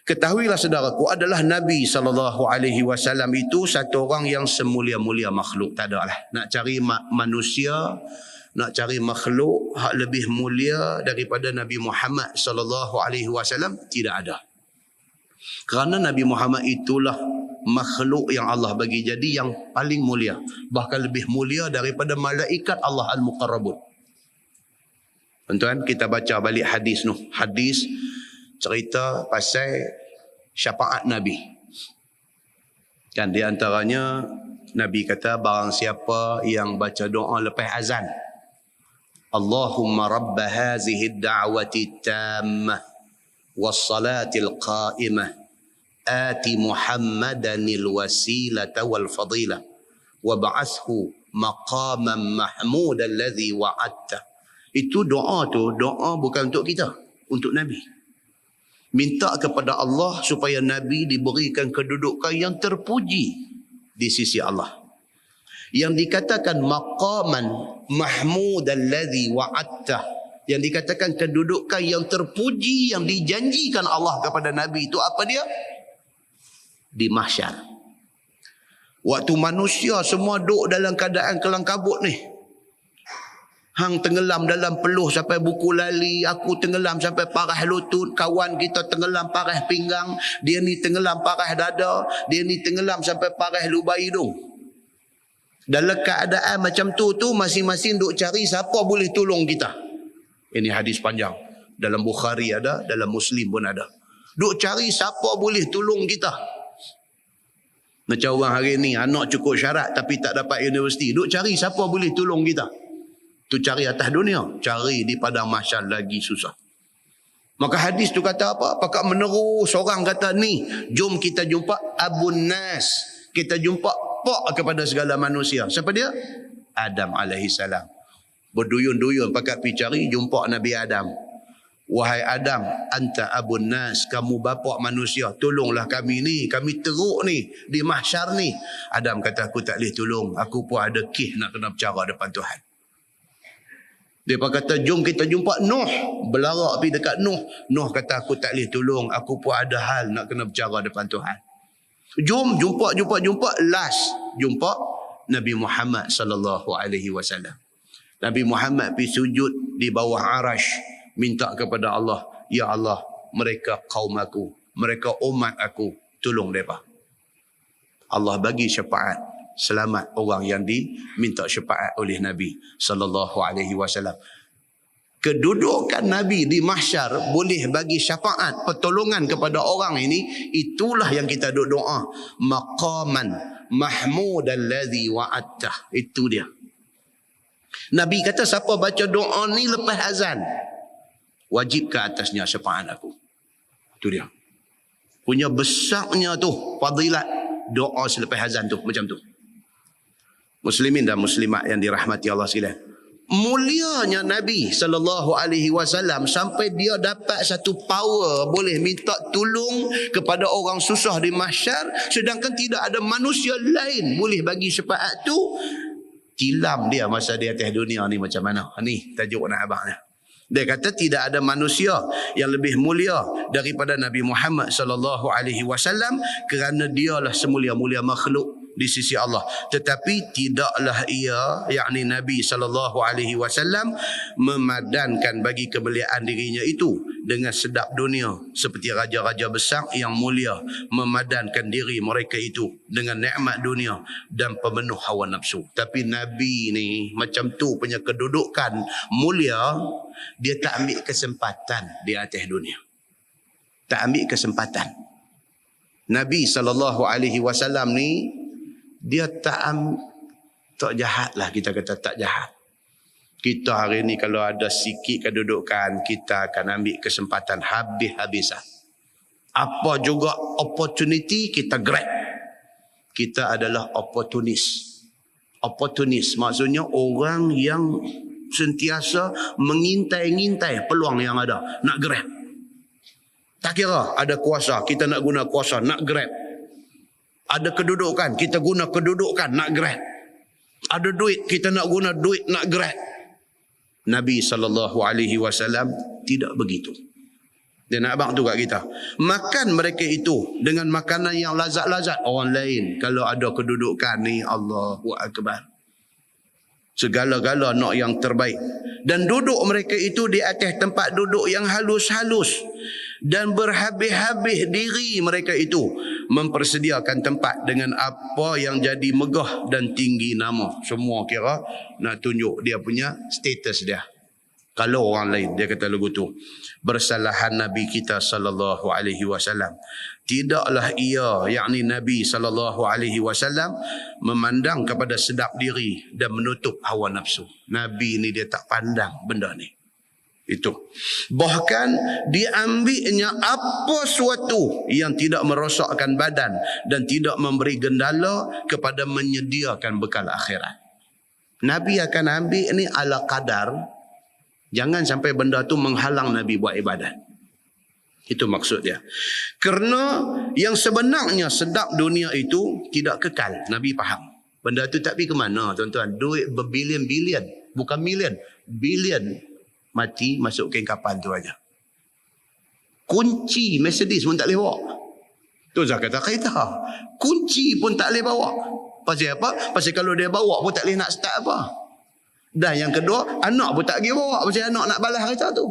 Ketahuilah saudaraku, adalah Nabi sallallahu alaihi wasallam itu satu orang yang semulia-mulia makhluk. Tak ada lah. Nak cari manusia, nak cari makhluk hak lebih mulia daripada Nabi Muhammad sallallahu alaihi wasallam tidak ada. Kerana Nabi Muhammad itulah makhluk yang Allah bagi jadi yang paling mulia. Bahkan lebih mulia daripada malaikat Allah Al-Muqarrabun. Tuan-tuan, kita baca balik hadis tu. Hadis cerita pasal syafaat Nabi. Kan di antaranya Nabi kata barang siapa yang baca doa lepas azan. Allahumma rabba hazihi ad-da'wati tammah والصلاة القائمة آت محمدا الوسيلة والفضيلة وبعثه مقاما محمودا الذي وعدته. Itu doa tu, doa bukan untuk kita, untuk Nabi. Minta kepada Allah supaya Nabi diberikan kedudukan yang terpuji di sisi Allah. Yang dikatakan maqaman mahmudan alladhi wa'adtah, yang dikatakan kedudukan yang terpuji yang dijanjikan Allah kepada Nabi itu apa dia? Di mahsyar. Waktu manusia semua duduk dalam keadaan kelang kabut ni. Hang tenggelam dalam peluh sampai buku lali, aku tenggelam sampai parah lutut, kawan kita tenggelam parah pinggang, dia ni tenggelam parah dada, dia ni tenggelam sampai parah lubang hidung. Dalam keadaan macam tu masing-masing duk cari siapa boleh tolong kita. Ini hadis panjang. Dalam Bukhari ada, dalam Muslim pun ada. Duk cari siapa boleh tolong kita. Macam orang hari ni, anak cukup syarat tapi tak dapat universiti. Duk cari siapa boleh tolong kita. Tu cari atas dunia. Cari di padang mahsyar lagi susah. Maka hadis tu kata apa? Pakak meneru seorang kata ni, jom kita jumpa Abun Nas. Kita jumpa pak kepada segala manusia. Siapa dia? Adam alaihissalam. Berduyun-duyun pakat pergi cari, jumpa Nabi Adam. Wahai Adam, anta abun nas, kamu bapa manusia, tolonglah kami ni, kami teruk ni di mahsyar ni. Adam kata, aku tak boleh tolong, aku pun ada kes nak kena bercara depan Tuhan. Dia pun kata, jom kita jumpa Nuh. Belarak pergi dekat Nuh. Nuh kata, aku tak boleh tolong, aku pun ada hal nak kena bercara depan Tuhan. Jom jumpa. Last jumpa Nabi Muhammad sallallahu alaihi wasallam. Nabi Muhammad pergi sujud di bawah arash, minta kepada Allah, ya Allah, mereka kaum aku, mereka umat aku, tolong mereka. Allah bagi syafaat, selamat orang yang diminta syafaat oleh Nabi sallallahu alaihi wasallam. Kedudukan Nabi di mahsyar boleh bagi syafaat, pertolongan kepada orang ini, itulah yang kita doa, maqaman mahmudan alladhi wa'adtah. Itu dia. Nabi kata siapa baca doa ni lepas azan, wajib ke atasnya syafaat aku. Itu dia. Punya besarnya tu fadilat doa selepas azan tu macam tu. Muslimin dan muslimat yang dirahmati Allah sekalian. Mulianya Nabi sallallahu alaihi wasallam sampai dia dapat satu power boleh minta tolong kepada orang susah di mahsyar, sedangkan tidak ada manusia lain boleh bagi syafaat tu. Tilam dia masa dia atas dunia ni macam mana? Ni tajuk nak abangnya. Dia kata tidak ada manusia yang lebih mulia daripada Nabi Muhammad sallallahu alaihi wasallam kerana dialah semulia-mulia makhluk di sisi Allah. Tetapi tidaklah ia, yakni Nabi sallallahu alaihi wasallam, memadankan bagi kemuliaan dirinya itu dengan sedap dunia seperti raja-raja besar yang mulia memadankan diri mereka itu dengan nikmat dunia dan pemenuh hawa nafsu. Tapi Nabi ni macam tu punya kedudukan mulia, dia tak ambil kesempatan di atas dunia. Tak ambil kesempatan. Nabi sallallahu alaihi wasallam ni dia tak jahat lah, kita kata tak jahat. Kita hari ni kalau ada sikit kedudukan, kita akan ambil kesempatan habis-habisan. Apa juga opportunity kita grab. Kita adalah opportunis. Opportunis maksudnya orang yang sentiasa mengintai-ngintai peluang yang ada, nak grab. Tak kira ada kuasa, kita nak guna kuasa, nak grab. Ada kedudukan, kita guna kedudukan, nak grab. Ada duit, kita nak guna duit, nak grab. Nabi SAW tidak begitu. Dia nak abang tu kat kita. Makan mereka itu dengan makanan yang lazat-lazat. Orang lain kalau ada kedudukan ni, Allahu Akbar. Segala-gala nak yang terbaik. Dan duduk mereka itu di atas tempat duduk yang halus-halus. Dan berhabis-habis diri mereka itu mempersediakan tempat dengan apa yang jadi megah dan tinggi nama. Semua kira nak tunjuk dia punya status dia. Kalau orang lain, dia kata lagu tu, bersalahan Nabi kita sallallahu alaihi wasallam. Tidaklah ia, yakni Nabi sallallahu alaihi wasallam, memandang kepada sedap diri dan menutup hawa nafsu. Nabi ni dia tak pandang benda ni. Itu. Bahkan diambilnya apa suatu yang tidak merosakkan badan dan tidak memberi gendala kepada menyediakan bekal akhirat. Nabi akan ambil ni ala kadar. Jangan sampai benda tu menghalang Nabi buat ibadat. Itu maksud dia. Kerana yang sebenarnya sedap dunia itu tidak kekal. Nabi faham. Benda tu tak pergi ke mana, tuan-tuan. Duit berbilion-bilion. Bukan million. Bilion. Mati, masuk kain kapal tu aja. Kunci Mercedes pun tak boleh bawa. Tu Zah kata kereta. Kunci pun tak boleh bawa. Pasal apa? Pasal kalau dia bawa pun tak boleh nak start apa. Dan yang kedua, anak pun tak boleh bawa. Pasal anak nak balas kereta tu.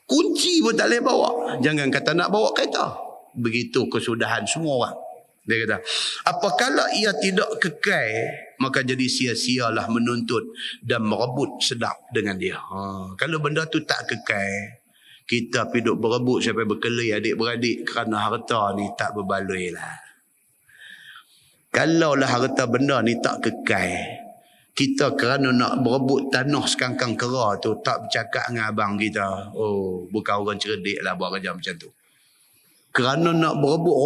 Kunci pun tak boleh bawa. Jangan kata nak bawa kereta. Begitu kesudahan semua orang. Dia kata, apakala ia tidak kekal, maka jadi sia-sialah menuntut dan merebut sedap dengan dia. Kalau benda tu tak kekal, kita hidup berebut sampai berkelahi adik-beradik kerana harta ni tak berbaloi lah. Kalaulah harta benda ni tak kekal, kita kerana nak berebut tanah sekangkang kera tu tak bercakap dengan abang kita. Oh, bukan orang cerdik lah buat kerja macam tu. Kerana nak berebut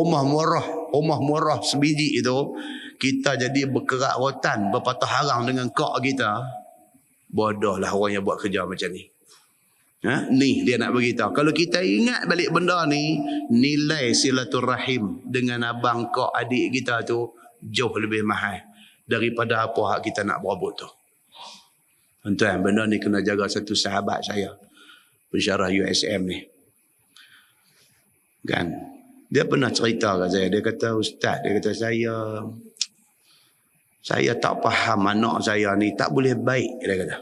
rumah murah sebiji itu, kita jadi berkerak rotan, berpatah harang dengan kak kita. Bodohlah orang yang buat kerja macam ni. Ni dia nak beritahu. Kalau kita ingat balik benda ni, nilai silaturahim dengan abang kak adik kita tu jauh lebih mahal daripada apa hak kita nak berebut tu. Tuan-tuan, benda ni kena jaga. Satu sahabat saya, pensyarah USM ni, kan, dia pernah cerita kat saya. Dia kata, Ustaz, dia kata saya tak faham anak saya ni tak boleh baik. Dia kata,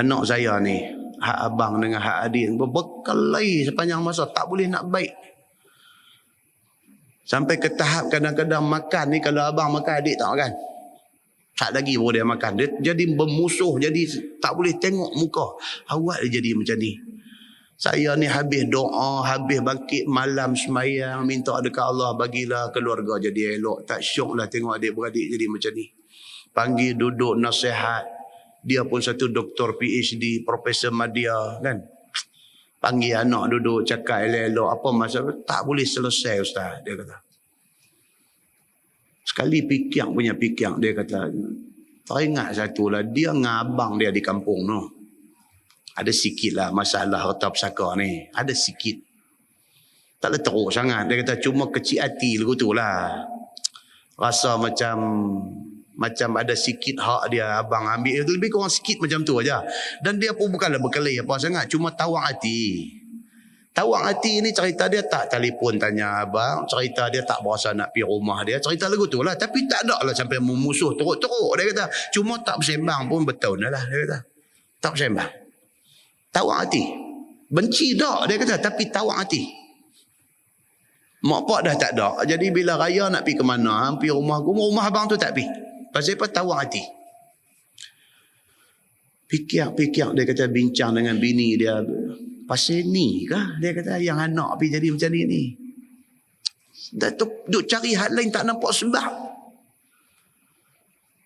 anak saya ni, hak abang dengan hak adik berkelahi sepanjang masa, tak boleh nak baik. Sampai ke tahap kadang-kadang makan ni, kalau abang makan, adik tak makan. Tak lagi pun dia makan. Dia jadi bermusuh, jadi tak boleh tengok muka. Awak dia jadi macam ni. Saya ni habis doa, habis bangkit malam semayang, minta dekat Allah, bagilah keluarga jadi elok. Tak syok lah tengok adik-beradik jadi macam ni. Panggil duduk nasihat. Dia pun satu doktor PhD, Profesor Madya, kan. Panggil anak duduk, cakap elok-elok. Apa masalah? Tak boleh selesai, Ustaz, dia kata. Sekali pikiang punya pikiang, dia kata, teringat satu lah, dia dengan abang dia di kampung tu. Ada sikit lah masalah harta pusaka ni. Ada sikit. Tak ada teruk sangat. Dia kata cuma kecil hati lagu tu lah. Rasa macam ada sikit hak dia abang ambil. Lebih kurang sikit macam tu aja. Dan dia pun bukanlah berkelahi apa sangat. Cuma tawang hati. Tawang hati ni cerita dia tak telefon tanya abang. Cerita dia tak berasa nak pergi rumah dia. Cerita lagu tu lah. Tapi tak ada lah sampai memusuh teruk-teruk. Dia kata cuma tak bersembang pun betul lah. Dia kata tak bersembang. Tawang hati. Benci tak dia kata, tapi tawang hati. Mak pak dah tak ada. Jadi bila raya nak pergi ke mana, pergi rumah abang tu tak pergi. Pasal apa? Tawang hati. Fikir dia kata bincang dengan bini dia. Pasal ni kah? Dia kata yang anak pergi jadi macam ni. Dah tu duk cari hal lain tak nampak sebab.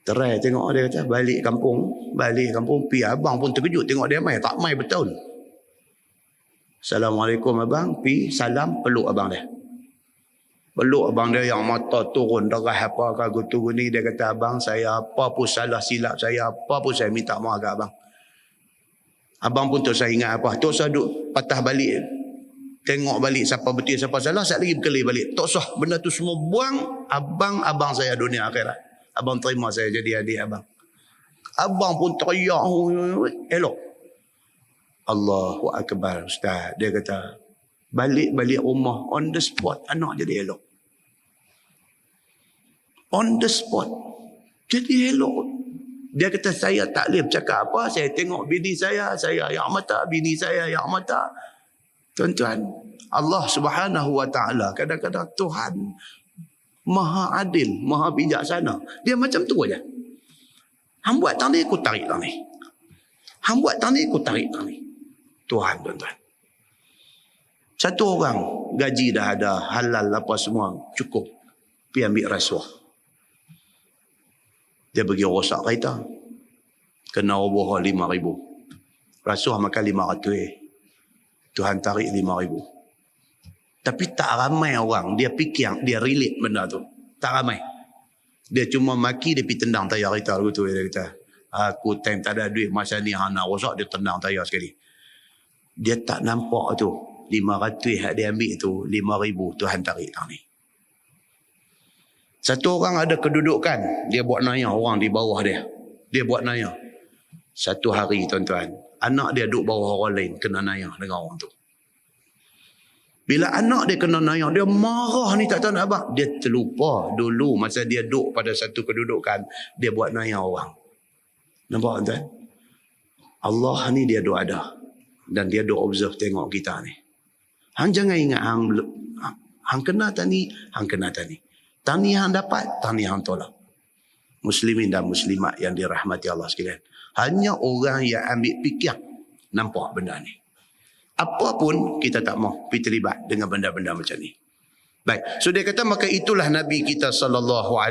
Terai tengok dia kata balik kampung pi abang pun terkejut tengok dia mai tak mai bertahun. Assalamualaikum abang, pi salam peluk abang dia. Peluk abang dia yang mata turun darah apa kagu tu ni, dia kata abang saya apa pun salah silap saya apa pun saya minta maaf kat abang. Abang pun tu saya ingat apa. Tu saya duk patah balik. Tengok balik siapa betul siapa salah, sat lagi berkeli balik. Tak sah benda tu semua buang, abang saya dunia akhirat. Abang terima saya jadi adik abang. Abang pun teriak elok. Allahu Akbar Ustaz. Dia kata balik rumah on the spot anak jadi elok. On the spot jadi elok. Dia kata saya tak boleh bercakap apa. Saya tengok bini saya yang mata, bini saya yang mata. Tuan-tuan, Allah Subhanahu Wa Taala kadang-kadang Tuhan Maha adil, maha bijaksana. Dia macam tu aja. Hang buat tang ni, aku tarik tang ni. Hang buat tang ni, aku tarik tang ni. Tuhan, tuan-tuan. Satu orang gaji dah ada, halal apa semua, cukup. Pergi ambil rasuah. Dia pergi rosak kereta. Kena roboh 5,000. Rasuah makan 500. Tuhan tarik 5,000. Tapi tak ramai orang dia fikir, dia relate benda tu. Tak ramai. Dia cuma maki, dia pergi tendang tayar kereta tu. Dia kata, aku time tak ada duit masa ni hang nak rosak, dia tendang tayar sekali. Dia tak nampak tu. 500 yang dia ambil tu, 5,000 Tuhan tarik tang ni. Satu orang ada kedudukan, dia buat naya orang di bawah dia. Dia buat naya. Satu hari tuan-tuan, anak dia duduk bawah orang lain, kena naya dengan orang tu. Bila anak dia kena naya, dia marah ni tak tahu nak apa. Dia terlupa dulu masa dia duduk pada satu kedudukan, dia buat naya orang. Nampak tuan? Allah ni dia duduk ada. Dan dia duduk observe tengok kita ni. Hang jangan ingat hang kena tani, hang kena tani. Tani hang dapat, tani hang tolak. Muslimin dan muslimat yang dirahmati Allah sekalian. Hanya orang yang ambil fikir nampak benda ni. Apa pun kita tak mau pergi terlibat dengan benda-benda macam ni. Baik, so dia kata maka itulah Nabi kita SAW.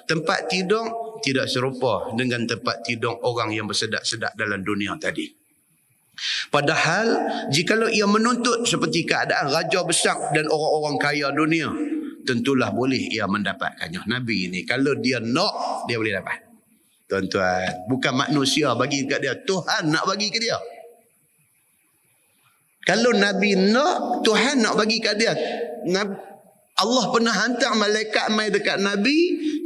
Tempat tidur tidak serupa dengan tempat tidur orang yang bersedak-sedak dalam dunia tadi. Padahal jikalau ia menuntut seperti keadaan raja besar dan orang-orang kaya dunia, tentulah boleh ia mendapatkannya. Nabi ni kalau dia nak, dia boleh dapat. Tuan-tuan, bukan manusia bagi kat dia, Tuhan nak bagi ke dia. Kalau Nabi nak, Tuhan nak bagi kat dia. Allah pernah hantar malaikat mai dekat Nabi,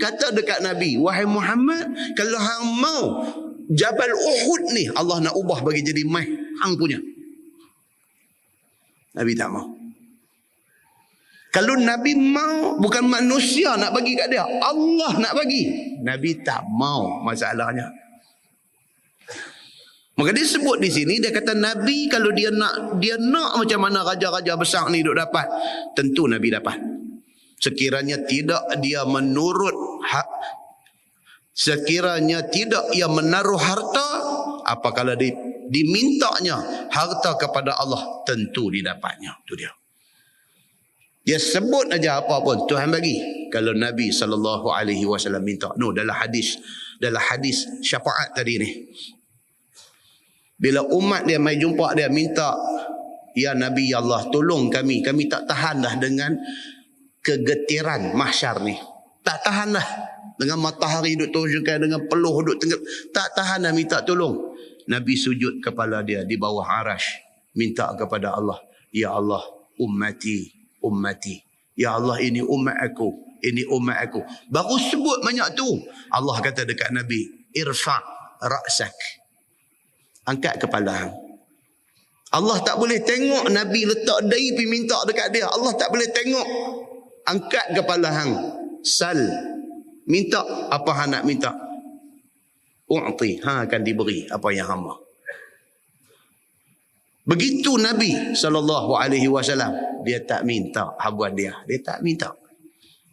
kata dekat Nabi, wahai Muhammad, kalau hang mau Jabal Uhud ni, Allah nak ubah bagi jadi mai hang punya. Nabi tak mau. Kalau Nabi mau, bukan manusia nak bagi kat dia, Allah nak bagi. Nabi tak mau, masalahnya. Maka dia sebut di sini, dia kata Nabi kalau dia nak macam mana raja-raja besar ni duk dapat, tentu Nabi dapat. Sekiranya tidak dia menurut sekiranya tidak ia menaruh harta, apakala dimintanya harta kepada Allah, tentu didapatnya. Itu dia. Dia sebut aja apa pun Tuhan bagi. Kalau Nabi SAW minta. No, dalam hadis syafaat tadi ni. Bila umat dia mai jumpa dia minta, ya Nabi ya Allah tolong kami tak tahan dah dengan kegetiran mahsyar ni. Tak tahan dah dengan matahari duk tunjukkan, dengan peluh duk tenggelam. Tak tahan dah, minta tolong. Nabi sujud kepala dia di bawah arash, minta kepada Allah, ya Allah ummati. Ya Allah ini umat aku, ini umat aku. Baru sebut banyak tu, Allah kata dekat Nabi, irfa' ra'sak. Angkat kepala. Allah tak boleh tengok Nabi letak dahi pergi minta dekat dia. Allah tak boleh tengok. Angkat kepala hang. Sal. Minta apa hang nak minta. U'ti. Hang akan diberi apa yang hang mahu. Begitu Nabi SAW. Dia tak minta habuan dia. Dia tak minta.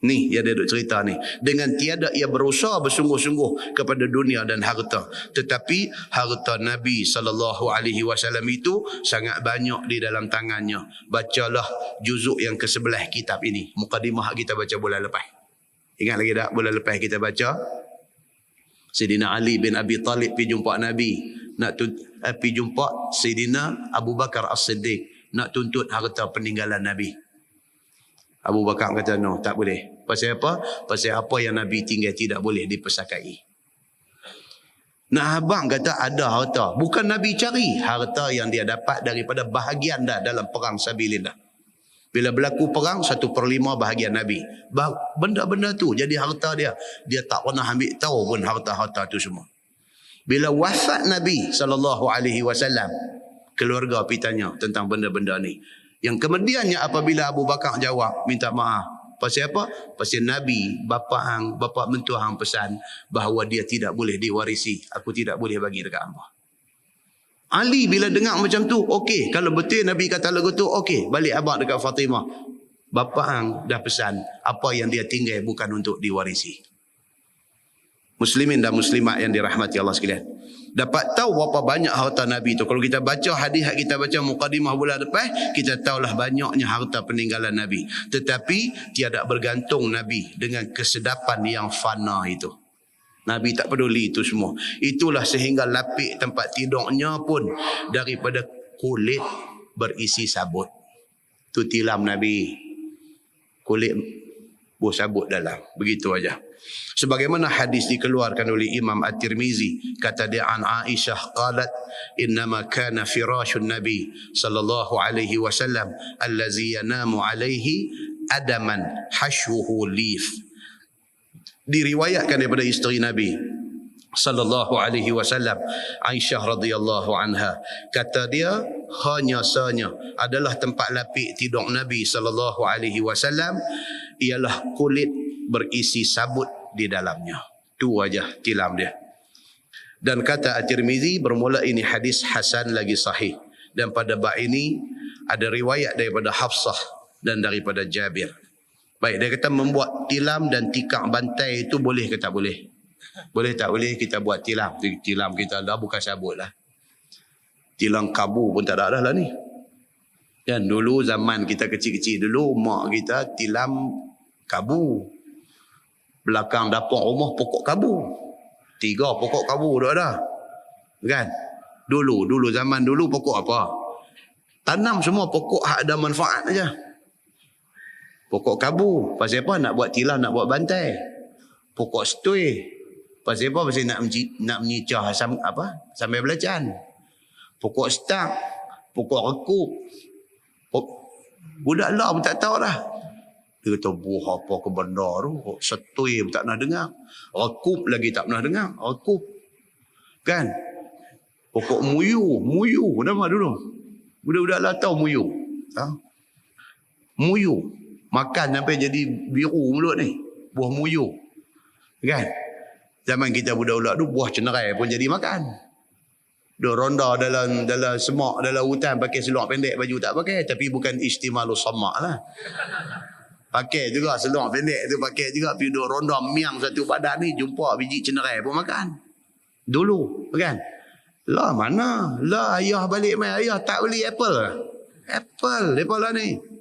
Ni yang dia duk cerita ni. Dengan tiada ia berusaha bersungguh-sungguh kepada dunia dan harta. Tetapi harta Nabi SAW itu sangat banyak di dalam tangannya. Bacalah juzuk yang ke-11 kitab ini. Mukadimah kita baca bulan lepas. Ingat lagi tak bulan lepas kita baca? Sayyidina Ali bin Abi Talib pergi jumpa Nabi, pergi jumpa Sayyidina Abu Bakar As-Siddiq nak tuntut harta peninggalan Nabi. Abu Bakar kata no, tak boleh. Pasal apa? Pasal apa yang Nabi tinggal tidak boleh dipersakai. Nah, abang kata ada harta, bukan Nabi cari, harta yang dia dapat daripada bahagian dah dalam perang sabilillah. Bila berlaku perang 1/5 bahagian Nabi. Benda-benda tu jadi harta dia. Dia tak pernah ambil tahu pun harta-harta tu semua. Bila wafat Nabi SAW, keluarga pergi tanya tentang benda-benda ni. Yang kemudiannya apabila Abu Bakar jawab, minta maaf. Pasal apa? Pasal Nabi, bapa mentua hang pesan bahawa dia tidak boleh diwarisi. Aku tidak boleh bagi dekat hangpa. Ali bila dengar macam tu, okey, kalau betul Nabi kata lagu tu, okey, balik abang dekat Fatimah. Bapa hang dah pesan, apa yang dia tinggal bukan untuk diwarisi. Muslimin dan muslimat yang dirahmati Allah sekalian. Dapat tahu berapa banyak harta Nabi tu. Kalau kita baca hadis, kita baca mukadimah bulan lepas, kita tahulah banyaknya harta peninggalan Nabi. Tetapi tiada bergantung Nabi dengan kesedapan yang fana itu. Nabi tak peduli itu semua. Itulah sehingga lapik tempat tidurnya pun daripada kulit berisi sabut. Itu tilam Nabi. Kulit buah sabut dalam. Begitu aja. Sebagaimana hadis dikeluarkan oleh Imam At-Tirmizi, kata dia an Aisyah qalat innama kana firashun Nabi sallallahu alaihi wasallam allazi yanamu alaihi adaman hashwuhu lif. Diriwayatkan daripada isteri Nabi sallallahu alaihi wasallam, Aisyah radhiyallahu anha, kata dia hanya sanya adalah tempat lapik tidur Nabi sallallahu alaihi wasallam ialah kulit berisi sabut di dalamnya. Tu aja tilam dia. Dan kata At-Tirmizi, bermula ini hadis hasan lagi sahih, dan pada bab ini ada riwayat daripada Hafsah dan daripada Jabir. Baik, dia kata membuat tilam dan tikar bantai itu boleh ke tak boleh? Boleh tak boleh kita buat tilam? Tilam kita dah bukan sabut lah. Tilam kabu pun tak ada dah lah ni. Dan dulu zaman kita kecil-kecil dulu, mak kita tilam kabu. Belakang dapur rumah pokok kabu. 3 pokok kabu dah ada. Kan? Dulu zaman dulu pokok apa? Tanam semua pokok hak ada manfaat aja. Pokok kabu, pasal apa? Nak buat tilam, nak buat bantai. Pokok setui, pasal apa? Pasal nak menyicah sambil belacan. Pokok stang, pokok rekup. Budak lah pun tak tahu dah. Dia kata buah apa ke benda tu, setui pun tak pernah dengar. Rekup lagi tak pernah dengar. Rekup. Kan? Pokok muyu nama dulu. Budak-budak lah tahu muyu. Ha? Muyu. Makan sampai jadi biru mulut ni. Buah muyu. Kan? Zaman kita budak-budak tu buah cenerai pun jadi makan. Dia ronda dalam semak, dalam hutan pakai seluar pendek, baju tak pakai. Tapi bukan istimalus samak lah. Pakai juga seluar pendek tu, pakai juga. Pergi dia ronda miang satu badan ni, jumpa biji cenerai pun makan. Dulu. Kan? Lah mana? Lah ayah balik main. Ayah tak beli apple. Apple lah ni.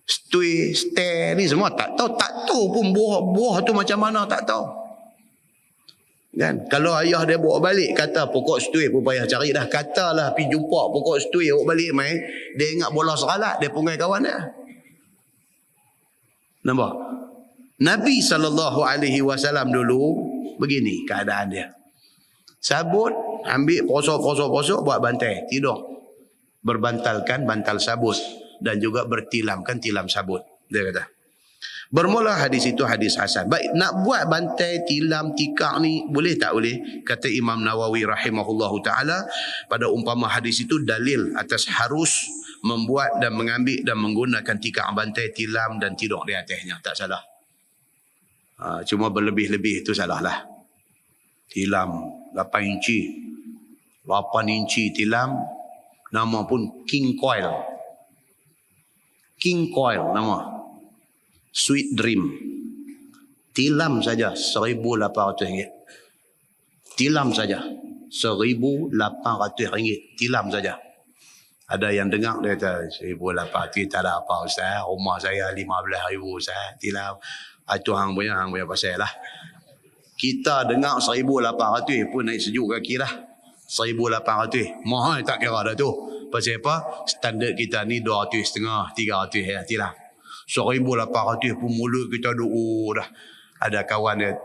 Stui, stay ni semua tak tahu pun buah tu macam mana, tak tahu. Kan? Kalau ayah dia bawa balik kata pokok stui pun payah cari dah. Katalah pergi jumpa pokok stui bawa balik main, dia ingat bola seralat, dia pungai kawan dia. Nampak? Nabi SAW dulu begini keadaan dia. Sabut, ambil prosok buat bantai, tidur. Berbantalkan bantal sabut. Dan juga bertilamkan tilam sabut. Dia kata. Bermula hadis itu hadis hasan. Baik, nak buat bantai, tilam, tikar ni boleh tak boleh? Kata Imam Nawawi rahimahullahu ta'ala, pada umpama hadis itu dalil atas harus membuat dan mengambil dan menggunakan tikar, bantai, tilam dan tidur di atasnya. Tak salah. Cuma berlebih-lebih itu salah lah. Tilam 8 inci. 8 inci tilam. Nama pun King Coil. King Coil nama. Sweet Dream. Tilam saja RM1,800. Tilam saja RM1,800. Tilam saja. Ada yang dengar dia kata RM1,800 tak ada apa Ustaz. Rumah saya RM15,000 Ustaz. Tilam. Itu hang punya pasal lah. Kita dengar 1,800 pun naik sejuk kaki dah. 1,800. Mahal tak kira dah tu. Pasal apa? Standard kita ni 200,500, 300 hati lah. 1,800 pun mulut kita dah. Ada kawan dia,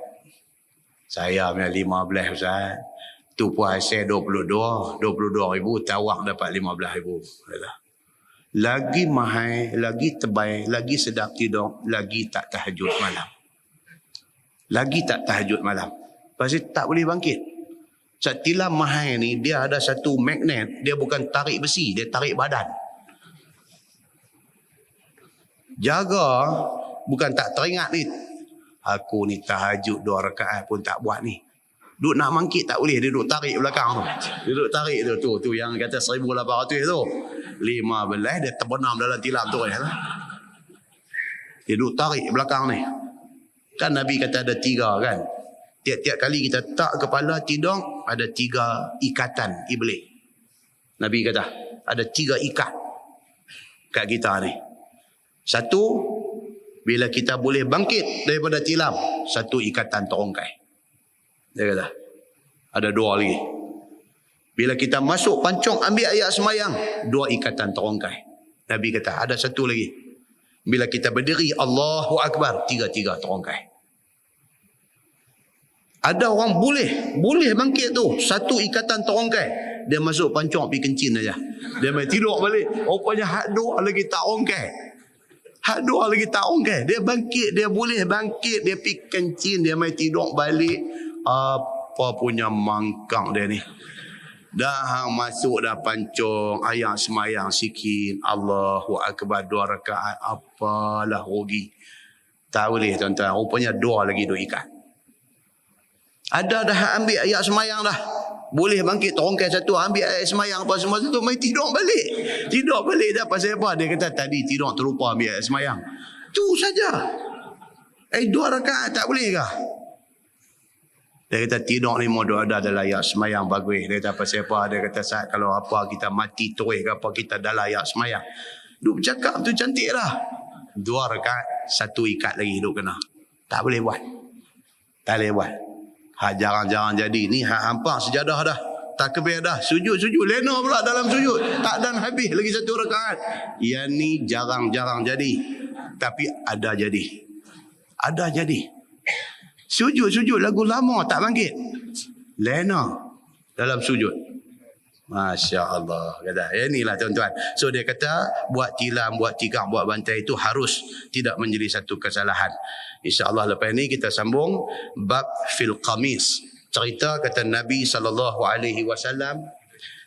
saya punya 15 Ustaz. Tu pun hasil 22,000, tawak dapat 15,000. Lagi mahal, lagi tebal, lagi sedap tidur, lagi tak tahajud malam. Lagi tak tahajud malam. Pasal tak boleh bangkit. Sebab tilam mahal ni, dia ada satu magnet. Dia bukan tarik besi, dia tarik badan. Jaga, bukan tak teringat ni. Aku ni tahajud 2 rakaat pun tak buat ni. Duk nak bangkit tak boleh, dia duk tarik belakang tu. Dia duk tarik tu yang kata 1,800 tu. 15 dia terbenam dalam tilam tu. Dia duk tarik belakang ni. Kan Nabi kata ada 3 kan. Tiap-tiap kali kita tak kepala tidur, ada 3 ikatan iblis. Nabi kata ada 3 ikat kat kita ni. Satu, bila kita boleh bangkit daripada tilam, 1 ikatan terongkai. Dia kata ada 2 lagi. Bila kita masuk pancong ambil ayat semayang, 2 ikatan terongkai. Nabi kata ada 1 lagi. Bila kita berdiri Allahu Akbar, 3 terongkai. Ada orang boleh bangkit tu, 1 ikatan terongkai. Dia masuk pancong pergi kencing aja. Dia main tidur balik. Rupanya hak 2 lagi tak rongkai. Hak 2 lagi tak rongkai. Dia bangkit, dia boleh bangkit, dia pergi kencing, dia main tidur balik. Apa punya mangkang dia ni. Dah masuk dah pancong, ayat semayang sikit, Allahu Akbar 2 rakaat, apalah rugi. Tak boleh tuan-tuan, rupanya 2 lagi duk ikat. Ada dah ambil ayat semayang dah. Boleh bangkit terongkai 1, ambil ayat semayang apa semua tu, mai tidur balik. Tidur balik dah pasal apa? Dia kata tadi tidur terlupa ambil ayat semayang. Tu saja. 2 rakaat tak boleh kah? Dia kata tidur ni mau ada dalam ayat semayang bagus. Dia kata pasal apa? Dia kata saat kalau apa kita mati terus ke apa kita dalam ayat semayang. Duk bercakap tu cantik lah. 2 rakaat, 1 ikat lagi duk kena. Tak boleh buat. Tak boleh buat. Hak jarang-jarang jadi. Ni hak hampa sejadah dah. Tak kebih dah. Sujud. Lena pula dalam sujud. Tak dan habis lagi 1 rakaat. Yang ni jarang-jarang jadi. Tapi ada jadi. Ada jadi. Sujud lagu lama tak bangkit. Lena dalam sujud. Masya Allah. Kata, inilah tuan-tuan. So dia kata buat tilam, buat tikar, buat bantai itu harus tidak menjadi satu kesalahan. InsyaAllah lepas ini kita sambung bab fil qamis. Cerita kata Nabi SAW,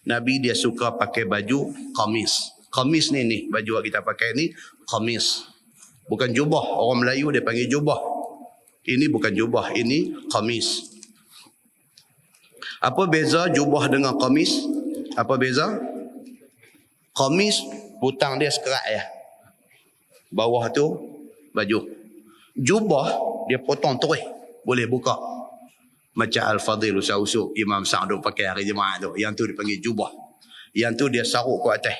Nabi dia suka pakai baju qamis. Qamis ni baju kita pakai ni qamis. Bukan jubah. Orang Melayu dia panggil jubah. Ini bukan jubah, ini qamis. Apa beza jubah dengan qamis? Apa beza? Qamis butang dia sekerat ya. Bawah tu baju. Jubah dia potong terus, boleh buka. Macam Al-Fadhil Ustaz Usuk, Imam Sa'd pakai hari Jumaat tu. Yang tu dipanggil jubah. Yang tu dia saruk ke atas.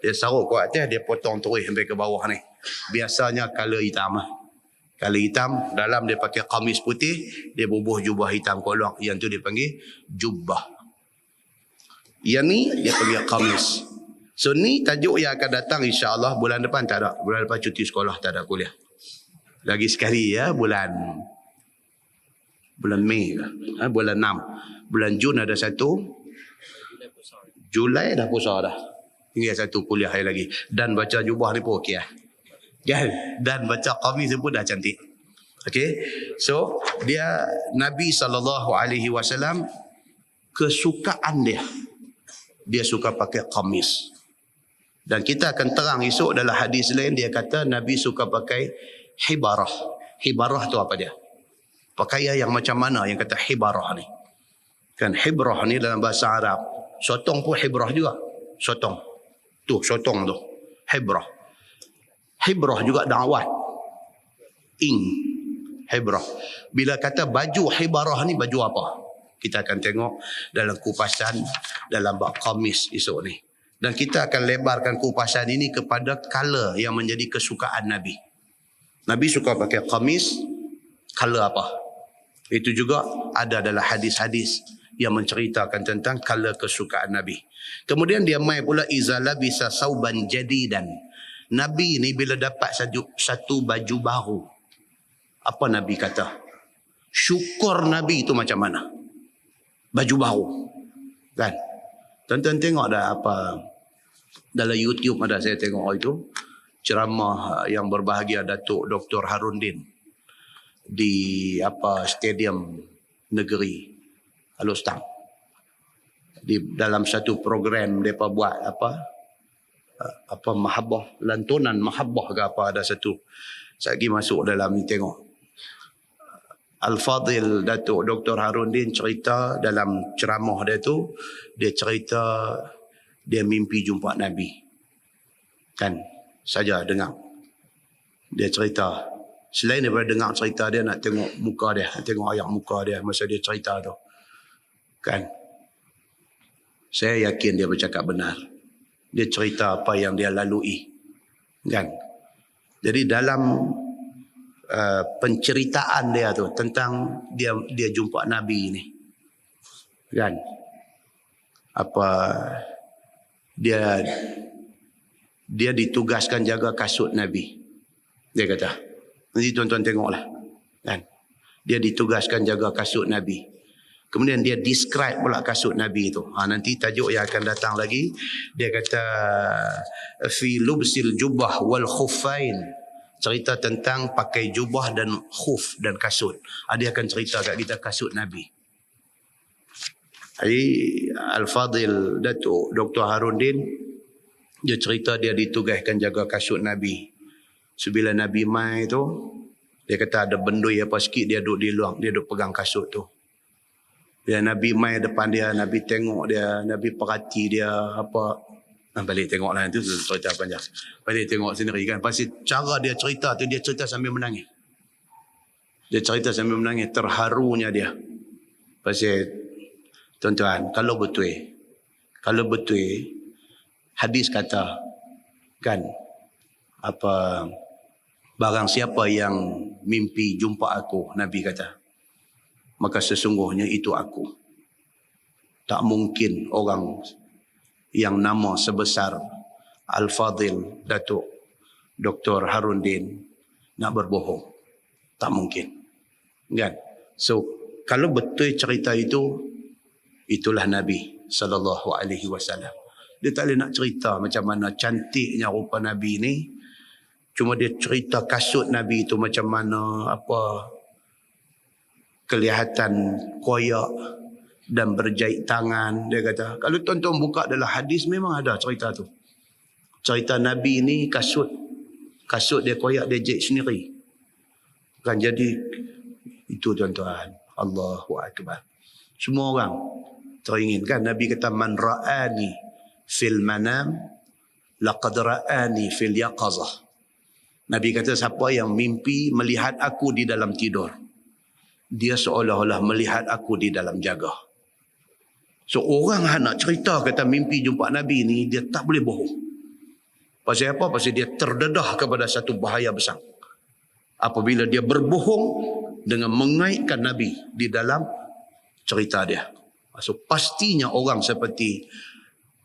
Dia saruk ke atas, dia potong terus sampai ke bawah ni. Biasanya color hitam lah. Kalau hitam, dalam dia pakai kamis putih, dia bubuh jubah hitam kolong. Yang tu dia panggil jubah. Yang ni dia panggil kamis. So ni tajuk yang akan datang insya-Allah bulan depan tak ada. Bulan depan cuti sekolah, tak ada kuliah. Lagi sekali ya, bulan Mei ke? Bulan 6. Bulan Jun ada 1. Julai dah puasa dah. Tinggal 1 kuliah lagi. Dan baca jubah ni pun okey lah. Dan baca qamis pun dah cantik. Okey. So dia Nabi SAW kesukaan dia suka pakai qamis. Dan kita akan terang esok dalam hadis lain dia kata Nabi suka pakai hibarah. Hibarah tu apa dia? Pakaian yang macam mana yang kata hibarah ni? Kan hibrah ni dalam bahasa Arab. Sotong pun hibrah juga. Sotong. Tu sotong tu. Hibrah. Hibrah juga dakwat. Hibrah. Bila kata baju hibarah ni baju apa? Kita akan tengok dalam kupasan dalam bab qamis esok ni. Dan kita akan lebarkan kupasan ini kepada color yang menjadi kesukaan Nabi. Nabi suka pakai qamis. Color apa? Itu juga ada dalam hadis-hadis yang menceritakan tentang kala kesukaan Nabi. Kemudian dia mai pula iza labisa sauban jadidan. Nabi ni bila dapat satu baju baru, apa Nabi kata? Syukur Nabi itu macam mana? Baju baru. Kan? Tuan-tuan tengok dah apa dalam YouTube ada saya tengok itu ceramah yang berbahagia Datuk Dr. Harundin di stadium negeri Alustang. Di dalam satu program mereka buat mahabbah, lantunan mahabbah ke apa, ada satu. Saya pergi masuk dalam ni tengok. Al-Fadhil Datuk Dr. Harundin cerita dalam ceramah dia tu, dia cerita dia mimpi jumpa Nabi. Kan? Saja dengar. Dia cerita. Selain daripada dengar cerita dia, nak tengok muka dia, nak tengok ayat muka dia masa dia cerita tu. Kan? Saya yakin dia bercakap benar. Dia cerita apa yang dia lalui. Kan? Jadi dalam penceritaan dia tu tentang dia jumpa Nabi ni. Kan? Dia ditugaskan jaga kasut Nabi. Dia kata. Nanti tuan-tuan tengoklah. Kan? Dia ditugaskan jaga kasut Nabi. Kemudian dia describe pula kasut Nabi itu. Nanti tajuk yang akan datang lagi. Dia kata fi lubsil jubah wal khuffain. Cerita tentang pakai jubah dan khuf dan kasut. Dia akan cerita kat kita kasut Nabi. Jadi Al-Fadhil Datuk Dr. Harundin dia cerita dia ditugaskan jaga kasut Nabi. Sebila Nabi mai tu, dia kata ada bendui apa sikit, dia duduk di luar, dia duduk pegang kasut tu. Bila Nabi mai depan dia, Nabi tengok dia, Nabi perhati dia apa. Balik tengoklah itu cerita panjang. Balik tengok sendiri kan. Pasal cara dia cerita tu, dia cerita sambil menangis. Dia cerita sambil menangis, terharunya dia. Pasal tuan-tuan, kalau betul hadis kata kan barang siapa yang mimpi jumpa aku, Nabi kata, maka sesungguhnya itu aku. Tak mungkin orang yang nama sebesar Al-Fadhil Datuk Dr. Harundin nak berbohong. Tak mungkin. Kan? So, kalau betul cerita itu, itulah Nabi sallallahu alaihi wasallam. Dia tak boleh nak cerita macam mana cantiknya rupa Nabi ni. Cuma dia cerita kasut Nabi itu macam mana, kelihatan koyak dan berjahit tangan. Dia kata, kalau tuan-tuan buka dalam hadis memang ada cerita tu. Cerita Nabi ni kasut dia koyak, dia jahit sendiri. Kan jadi itu tuan-tuan. Allahu Akbar. Semua orang teringinkan. Nabi kata, man ra'ani fil manam laqad ra'ani fil yaqazah. Nabi kata, siapa yang mimpi melihat aku di dalam tidur, dia seolah-olah melihat aku di dalam jaga. So orang nak cerita kata mimpi jumpa Nabi ni, dia tak boleh bohong. Pasal apa? Pasal dia terdedah kepada satu bahaya besar. Apabila dia berbohong dengan mengaitkan Nabi di dalam cerita dia. So pastinya orang seperti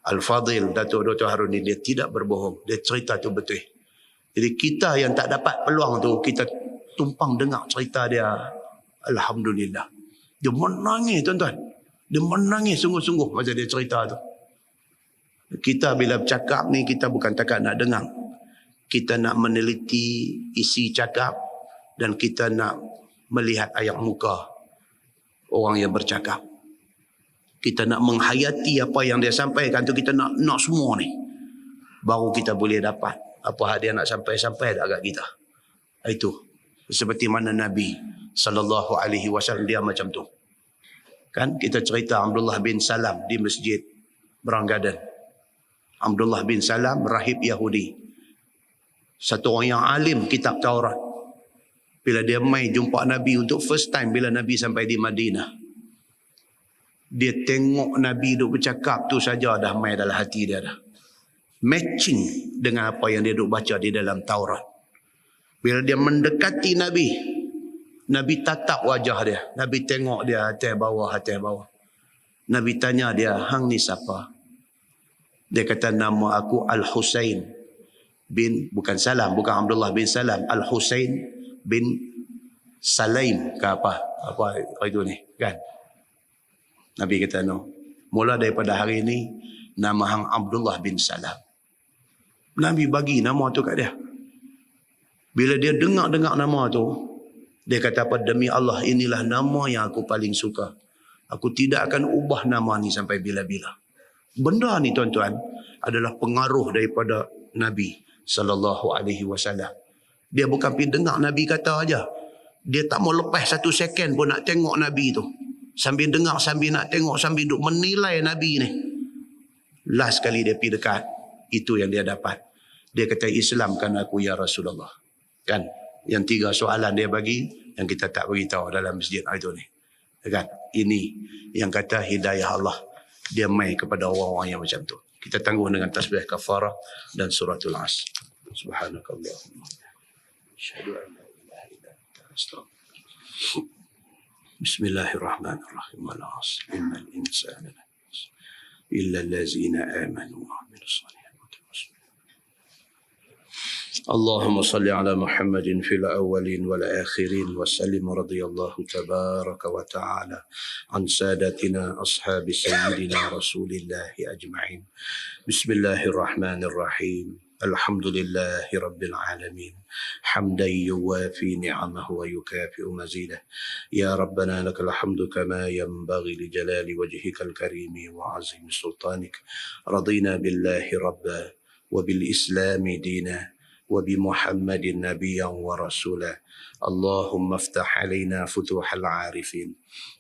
Al-Fadhil Datuk Dr. Harundin, dia tidak berbohong. Dia cerita tu betul. Jadi kita yang tak dapat peluang tu, kita tumpang dengar cerita dia. Alhamdulillah. Dia menangis tuan-tuan. Dia menangis sungguh-sungguh masa dia cerita tu. Kita bila bercakap ni, kita bukan takat nak dengar. Kita nak meneliti isi cakap dan kita nak melihat ayat muka orang yang bercakap. Kita nak menghayati apa yang dia sampaikan tu, kita nak semua ni. Baru kita boleh dapat apa dia nak sampai dekat kita. Itu seperti mana Nabi sallallahu alaihi wasallam dia macam tu. Kan kita cerita Abdullah bin Salam di masjid Brown Garden. Abdullah bin Salam rahib Yahudi. Satu orang yang alim kitab Taurat. Bila dia mai jumpa Nabi untuk first time bila Nabi sampai di Madinah. Dia tengok Nabi duk bercakap tu saja dah mai dalam hati dia dah. Matching dengan apa yang dia duk baca di dalam Taurat. Bila dia mendekati Nabi, Nabi tatap wajah dia. Nabi tengok dia atas bawah. Nabi tanya dia, hang ni siapa? Dia kata, nama aku Al-Husain bin, bukan Abdullah bin Salam, Al-Husain bin Salaim ke apa itu ni kan. Nabi kata, no, mula daripada hari ini nama hang Abdullah bin Salam. Nabi bagi nama tu kat dia. Bila dia dengar nama tu, dia kata apa? Demi Allah, inilah nama yang aku paling suka. Aku tidak akan ubah nama ni sampai bila-bila. Benda ni tuan-tuan adalah pengaruh daripada Nabi SAW. Dia bukan pergi dengar Nabi kata aja. Dia tak mau lepas satu second pun nak tengok Nabi tu. Sambil dengar, sambil nak tengok, sambil duk menilai Nabi ni. Last kali dia pergi dekat, itu yang dia dapat. Dia kata, Islamkan aku ya Rasulullah. Kan? Yang 3 soalan dia bagi, yang kita tak beritahu dalam masjid itu ni. Kan? Ini yang kata hidayah Allah. Dia mai kepada orang-orang yang macam tu. Kita tangguh dengan tasbih kafarah dan suratul As. Subhanakallahumma. Asyhadu an la ilaha illa anta astaghfiruka. Bismillahirrahmanirrahim. Al-'asr. Innal insana lafi khusr illa allazina amanu wa 'amilus salihati. اللهم صل على محمد في الأولين والآخرين وسلم رضي الله تبارك وتعالى عن سادتنا أصحاب سيدنا رسول الله أجمعين. بسم الله الرحمن الرحيم. الحمد لله رب العالمين حمدا يوافي نعمه ويكافئ مزيده. يا ربنا لك الحمد كما ينبغي لجلال وجهك الكريم وعظيم سلطانك. رضينا بالله ربا وبالإسلام دينا وبمحمد نبيا ورسولا. اللهم افتح علينا فتوح العارفين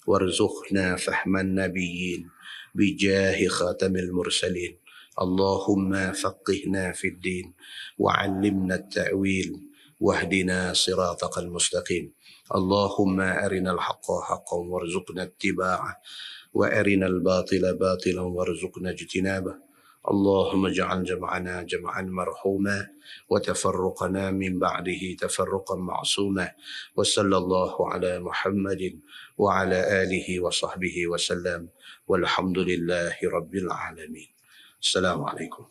وارزقنا فهم النبيين بجاه خاتم المرسلين. اللهم فقهنا في الدين وعلمنا التأويل واهدنا صراطك المستقيم. اللهم أرنا الحق حقا وارزقنا اتباعه وأرنا الباطل باطلا وارزقنا اجتنابه. اللهم اجعل جمعنا جمعا مرحوما وتفرقنا من بعده تفرقا معصوما. وصلى الله على محمد وعلى آله وصحبه وسلم والحمد لله رب العالمين. السلام عليكم.